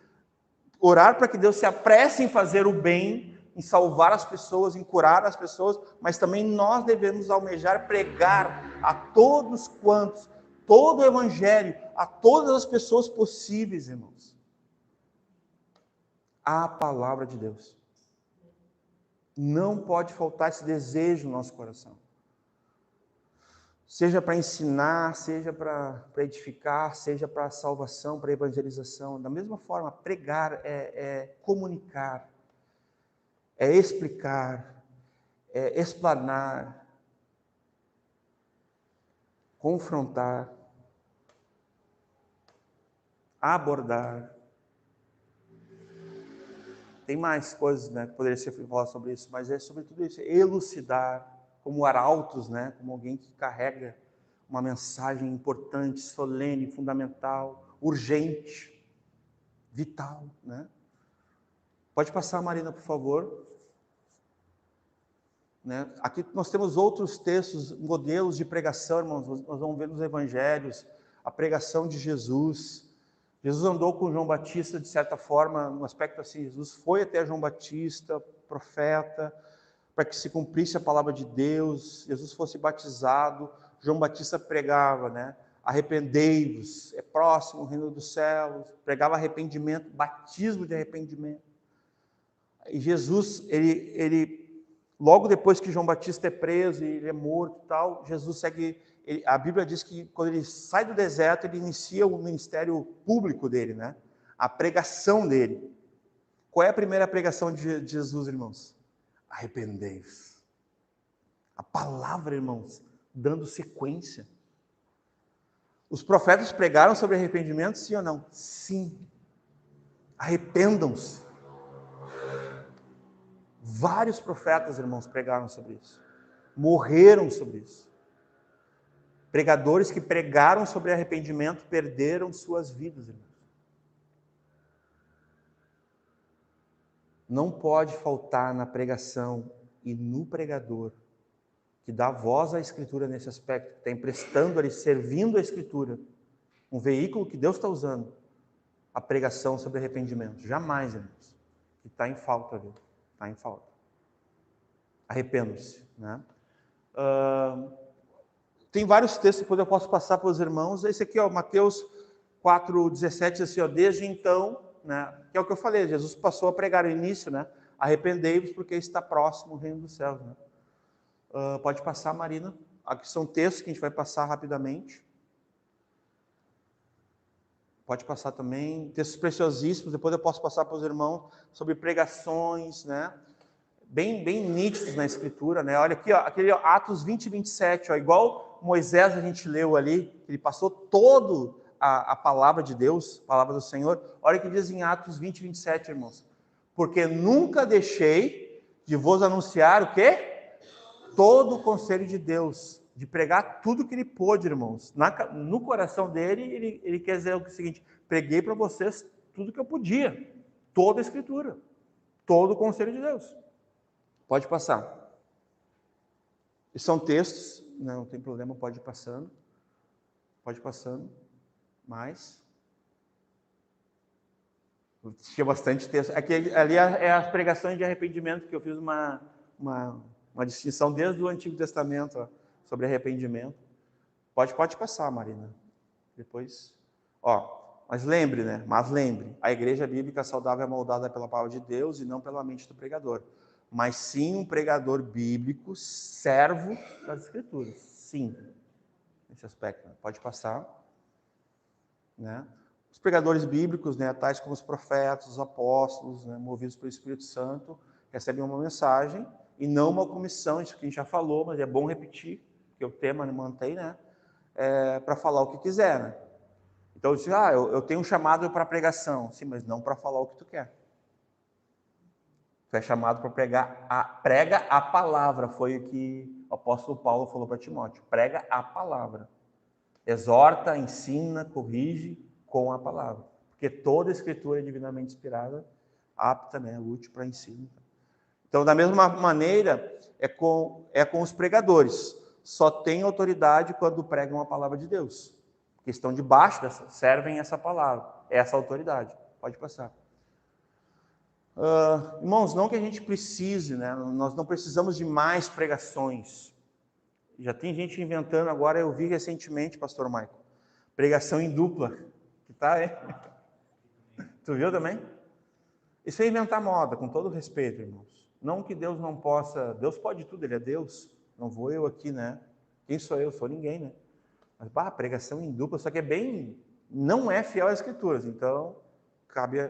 orar para que Deus se apresse em fazer o bem, em salvar as pessoas, em curar as pessoas, mas também nós devemos almejar pregar a todos quantos, todo o evangelho, a todas as pessoas possíveis, irmãos. A palavra de Deus. Não pode faltar esse desejo no nosso coração. Seja para ensinar, seja para edificar, seja para salvação, para evangelização. Da mesma forma, pregar é comunicar, é explicar, é explanar, confrontar, abordar. Tem mais coisas, né, que poderia ser falar sobre isso, mas é sobre tudo isso, elucidar, como arautos, né, como alguém que carrega uma mensagem importante, solene, fundamental, urgente, vital, né? Pode passar, Marina, por favor. Né? Aqui nós temos outros textos, modelos de pregação, irmãos, nós vamos ver nos evangelhos, a pregação de Jesus. Jesus andou com João Batista, de certa forma, no aspecto assim, Jesus foi até João Batista, profeta, para que se cumprisse a palavra de Deus, Jesus fosse batizado, João Batista pregava, né? Arrependei-vos, é próximo o reino dos céus, pregava arrependimento, batismo de arrependimento. E Jesus, ele Logo depois que João Batista é preso e ele é morto e tal, Jesus segue... A Bíblia diz que quando ele sai do deserto, ele inicia o ministério público dele, né? A pregação dele. Qual é a primeira pregação de Jesus, irmãos? Arrependei-vos. A palavra, irmãos, dando sequência. Os profetas pregaram sobre arrependimento, sim ou não? Sim. Arrependam-se. Vários profetas, irmãos, pregaram sobre isso. Morreram sobre isso. Pregadores que pregaram sobre arrependimento perderam suas vidas, irmãos. Não pode faltar na pregação e no pregador que dá voz à Escritura nesse aspecto, que está emprestando ali, servindo a Escritura, um veículo que Deus está usando, a pregação sobre arrependimento. Jamais, irmãos. Que está em falta, viu? Está em falta. Arrependam-se, né? Tem vários textos que depois eu posso passar para os irmãos. Esse aqui, ó, Mateus 4,17, assim, ó, desde então, né, que é o que eu falei, Jesus passou a pregar no início, né? Arrependei-vos porque está próximo o reino dos céus, né? Pode passar, Marina. Aqui são textos que a gente vai passar rapidamente. Pode passar também. Textos preciosíssimos, depois eu posso passar para os irmãos sobre pregações, né? Bem nítidos na Escritura, né? Olha aqui, ó, aquele Atos 20 e 27, ó, igual Moisés a gente leu ali, ele passou todo a palavra de Deus, a palavra do Senhor. Olha o que diz em Atos 20 e 27, irmãos. Porque nunca deixei de vos anunciar o quê? Todo o conselho de Deus, de pregar tudo que ele pôde, irmãos. No coração dele, ele quer dizer o seguinte: preguei para vocês tudo que eu podia, toda a Escritura, todo o conselho de Deus. Pode passar. E são textos, não tem problema, pode ir passando. Pode ir passando. Mais. Tinha bastante texto. Aqui, ali é as pregações de arrependimento, que eu fiz uma distinção desde o Antigo Testamento, ó, sobre arrependimento. Pode passar, Marina. Depois, ó, mas lembre, né? Mas lembre, a igreja bíblica saudável é moldada pela palavra de Deus e não pela mente do pregador. Mas sim um pregador bíblico, servo das Escrituras. Sim, nesse aspecto. Né? Pode passar. Né? Os pregadores bíblicos, né, tais como os profetas, os apóstolos, né, movidos pelo Espírito Santo, recebem uma mensagem e não uma comissão, isso que a gente já falou, mas é bom repetir, porque o tema mantém, né? Para falar o que quiser, né? Então, eu disse, eu tenho um chamado para pregação. Sim, mas não para falar o que tu quer. Tu é chamado para prega a palavra, foi o que o apóstolo Paulo falou para Timóteo. Prega a palavra. Exorta, ensina, corrige com a palavra. Porque toda a Escritura é divinamente inspirada, apta, né, útil para ensino. Então, da mesma maneira, é com os pregadores. Só tem autoridade quando pregam a palavra de Deus. Que estão debaixo servem essa palavra, essa autoridade. Pode passar. Irmãos, não que a gente precise, né? Nós não precisamos de mais pregações. Já tem gente inventando agora, eu vi recentemente, pastor Michael, pregação em dupla. Que tá, é? Tu viu também? Isso é inventar moda, com todo respeito, irmãos. Não que Deus não possa, Deus pode tudo, Ele é Deus. Não vou eu aqui, né? Quem sou eu? Sou ninguém, né? Mas, pregação em dupla, só que não é fiel às Escrituras, então, cabe,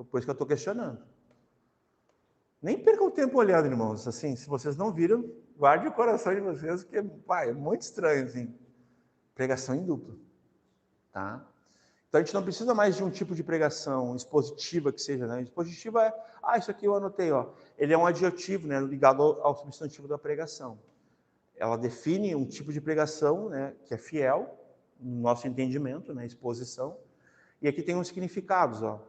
por isso que eu estou questionando. Nem percam tempo olhando, irmãos, assim, se vocês não viram, guarde o coração de vocês, porque, é muito estranho, assim, pregação em dupla, tá? Então, a gente não precisa mais de um tipo de pregação expositiva que seja, né? Expositiva é, isso aqui eu anotei, ó, ele é um adjetivo, né, ligado ao substantivo da pregação. Ela define um tipo de pregação, né, que é fiel, no nosso entendimento, né, exposição, e aqui tem uns significados, ó,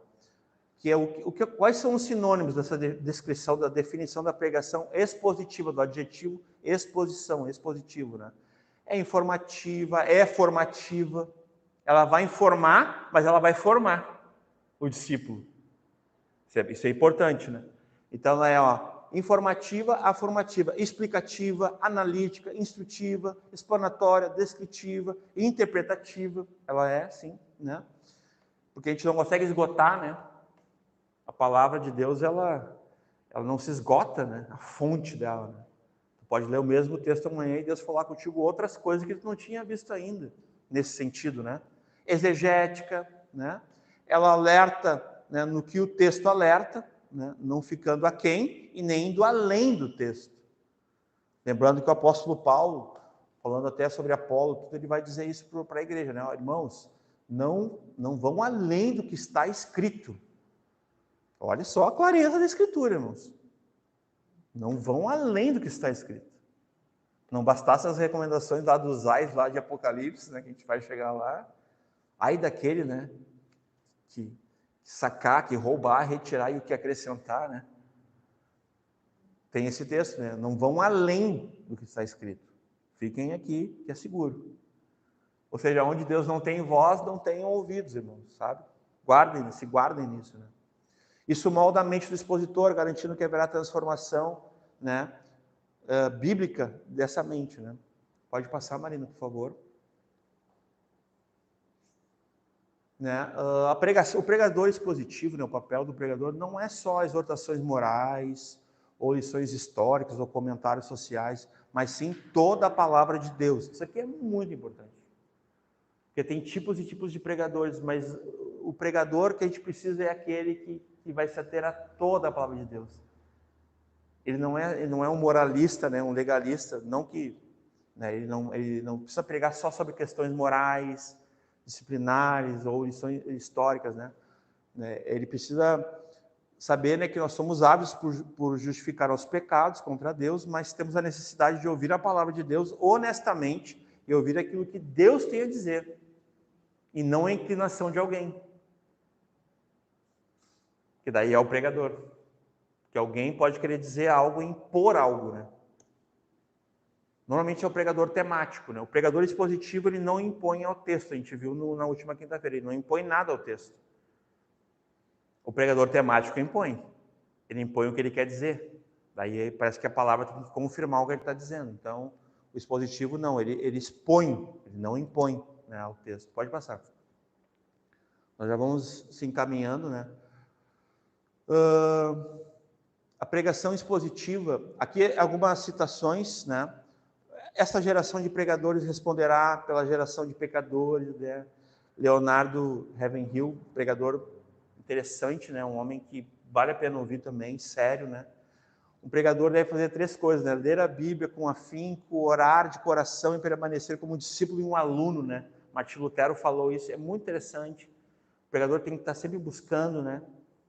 que é quais são os sinônimos dessa descrição, da definição da pregação expositiva, do adjetivo exposição, expositivo, né? É informativa, é formativa, ela vai informar, mas ela vai formar o discípulo. Isso é importante, né? Então, ela é, informativa, afirmativa, explicativa, analítica, instrutiva, explanatória, descritiva, interpretativa. Ela é, sim, né? Porque a gente não consegue esgotar, né? A palavra de Deus, ela ela não se esgota, né? A fonte dela, né? Tu pode ler o mesmo texto amanhã e Deus falar contigo outras coisas que tu não tinha visto ainda, nesse sentido, né? Exegética, né? Ela alerta, né, no que o texto alerta, né? Não ficando aquém e nem indo além do texto. Lembrando que o apóstolo Paulo, falando até sobre Apolo, tudo, ele vai dizer isso para a igreja, né? Irmãos, não vão além do que está escrito. Olha só a clareza da escritura, irmãos. Não vão além do que está escrito. Não bastassem as recomendações lá dos ais, lá de Apocalipse, né, que a gente vai chegar lá. Ai daquele, né, que sacar, que roubar, retirar e o que acrescentar, né? Tem esse texto, né? Não vão além do que está escrito. Fiquem aqui, que é seguro. Ou seja, onde Deus não tem voz, não tem ouvidos, irmãos, sabe? Se guardem nisso, né? Isso molda a mente do expositor, garantindo que haverá transformação, né, bíblica dessa mente, né? Pode passar, Marina, por favor. Né? A pregação, o pregador expositivo, né, o papel do pregador não é só exortações morais, ou lições históricas, ou comentários sociais, mas sim toda a palavra de Deus. Isso aqui é muito importante. Porque tem tipos e tipos de pregadores, mas o pregador que a gente precisa é aquele que vai se ater a toda a palavra de Deus. Ele não é um moralista, né, um legalista, não que, né, ele não precisa pregar só sobre questões morais, disciplinares ou lições históricas, né? Ele precisa saber, né, que nós somos hábeis por justificar os pecados contra Deus, mas temos a necessidade de ouvir a palavra de Deus honestamente e ouvir aquilo que Deus tem a dizer, e não a inclinação de alguém. Que daí é o pregador. Que alguém pode querer dizer algo e impor algo, né? Normalmente é o pregador temático, né? O pregador expositivo, ele não impõe ao texto. A gente viu na última quinta-feira, ele não impõe nada ao texto. O pregador temático impõe. Ele impõe o que ele quer dizer. Daí parece que a palavra tem que confirmar o que ele está dizendo. Então, o expositivo não, ele expõe, ele não impõe, né, ao texto. Pode passar. Nós já vamos se encaminhando, né? A pregação expositiva, aqui algumas citações, né? Essa geração de pregadores responderá pela geração de pecadores, né? Leonardo Ravenhill, pregador interessante, né? Um homem que vale a pena ouvir também, sério, né? Um pregador deve fazer 3 coisas, né? Ler a Bíblia com afinco, orar de coração e permanecer como um discípulo e um aluno, né? Martim Lutero falou isso, é muito interessante. O pregador tem que estar sempre buscando, né,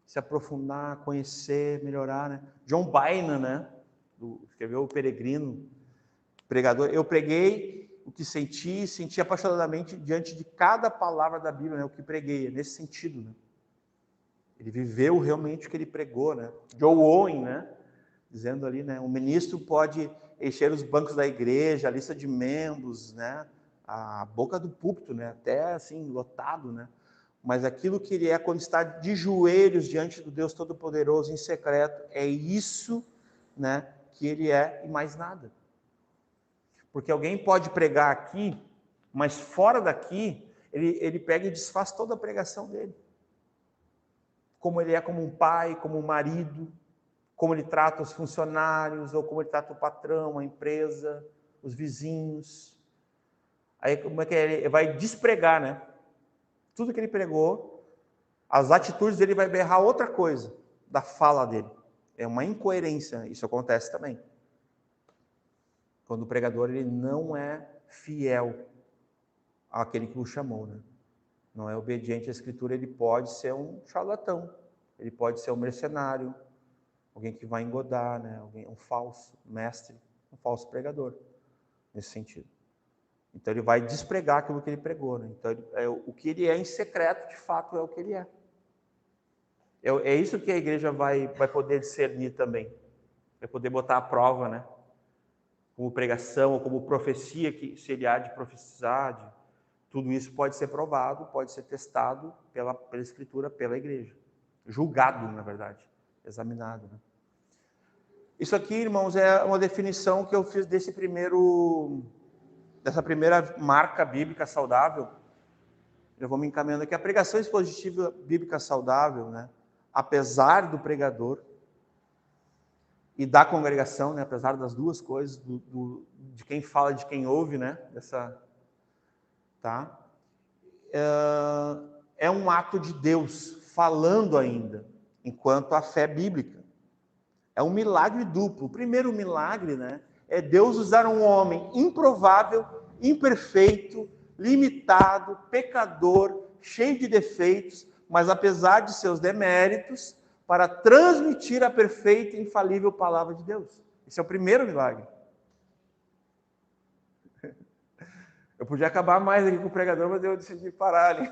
se aprofundar, conhecer, melhorar, né? John Bunyan, né, escreveu O Peregrino, pregador. Eu preguei o que senti apaixonadamente diante de cada palavra da Bíblia, né, o que preguei, nesse sentido, né? Ele viveu realmente o que ele pregou, né? Joe Owen, né, dizendo ali, né, o ministro pode encher os bancos da igreja, a lista de membros, né, a boca do púlpito, né, até assim, lotado, né? Mas aquilo que ele é quando está de joelhos diante do Deus Todo-Poderoso em secreto, é isso, né, que ele é e mais nada. Porque alguém pode pregar aqui, mas fora daqui, ele pega e desfaz toda a pregação dele. Como ele é como um pai, como um marido, como ele trata os funcionários, ou como ele trata o patrão, a empresa, os vizinhos. Aí como é que ele vai despregar, né? Tudo que ele pregou, as atitudes dele vai berrar outra coisa da fala dele. É uma incoerência, isso acontece também. Quando o pregador ele não é fiel àquele que o chamou, né? Não é obediente à Escritura, ele pode ser um charlatão, ele pode ser um mercenário, alguém que vai engodar, né? Um falso mestre, um falso pregador, nesse sentido. Então ele vai despregar aquilo que ele pregou, né? Então o que ele é em secreto, de fato, é o que ele é. É isso que a igreja vai poder discernir também, vai poder botar à prova, né? Como pregação ou como profecia, que se ele há de profetizar, tudo isso pode ser provado, pode ser testado pela Escritura, pela igreja. Julgado, na verdade, examinado, né? Isso aqui, irmãos, é uma definição que eu fiz dessa primeira marca bíblica saudável. Eu vou me encaminhando aqui. A pregação expositiva bíblica saudável, né? Apesar do pregador, e da congregação, né? Apesar das duas coisas, de quem fala e de quem ouve, né? Tá? É um ato de Deus falando ainda, enquanto a fé bíblica. É um milagre duplo. O primeiro milagre, né, é Deus usar um homem improvável, imperfeito, limitado, pecador, cheio de defeitos, mas apesar de seus deméritos, para transmitir a perfeita e infalível palavra de Deus. Esse é o primeiro milagre. Eu podia acabar mais aqui com o pregador, mas eu decidi parar ali.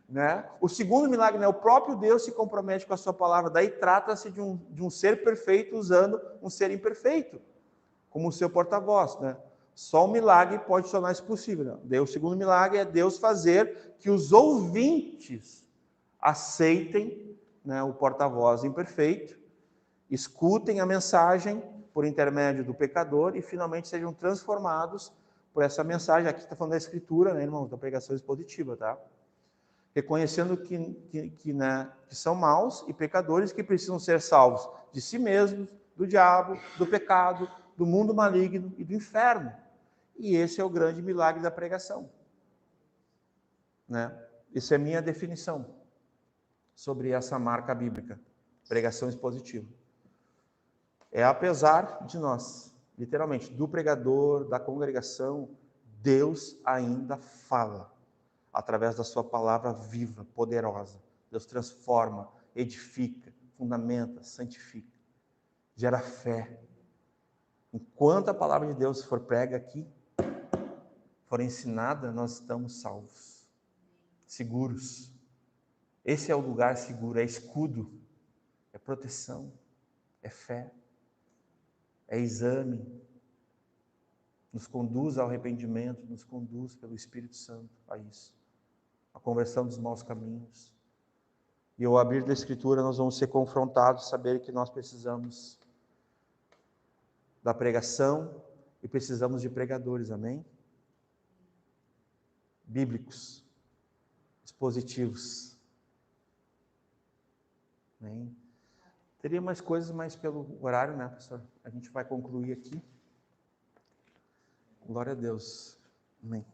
Né? O segundo milagre, né? O próprio Deus se compromete com a sua palavra, daí trata-se de um ser perfeito usando um ser imperfeito, como o seu porta-voz. Né? Só um milagre pode tornar isso possível. Né? Daí o segundo milagre é Deus fazer que os ouvintes aceitem, né, o porta-voz imperfeito, escutem a mensagem por intermédio do pecador e finalmente sejam transformados por essa mensagem. Aqui está falando da escritura, né, irmão, da pregação expositiva, tá? Reconhecendo que são maus e pecadores que precisam ser salvos de si mesmos, do diabo, do pecado, do mundo maligno e do inferno. E esse é o grande milagre da pregação. Né? Isso é minha definição sobre essa marca bíblica, pregação expositiva. É apesar de nós, literalmente, do pregador, da congregação, Deus ainda fala. Através da sua palavra viva, poderosa. Deus transforma, edifica, fundamenta, santifica, gera fé. Enquanto a palavra de Deus for prega aqui, for ensinada, nós estamos salvos, seguros. Esse é o lugar seguro, é escudo, é proteção, é fé, é exame. Nos conduz ao arrependimento, nos conduz pelo Espírito Santo a isso. A conversão dos maus caminhos. E ao abrir da Escritura, nós vamos ser confrontados, saber que nós precisamos da pregação e precisamos de pregadores, amém? Bíblicos, expositivos. Amém? Teria mais coisas, mas pelo horário, né, pastor? A gente vai concluir aqui. Glória a Deus. Amém.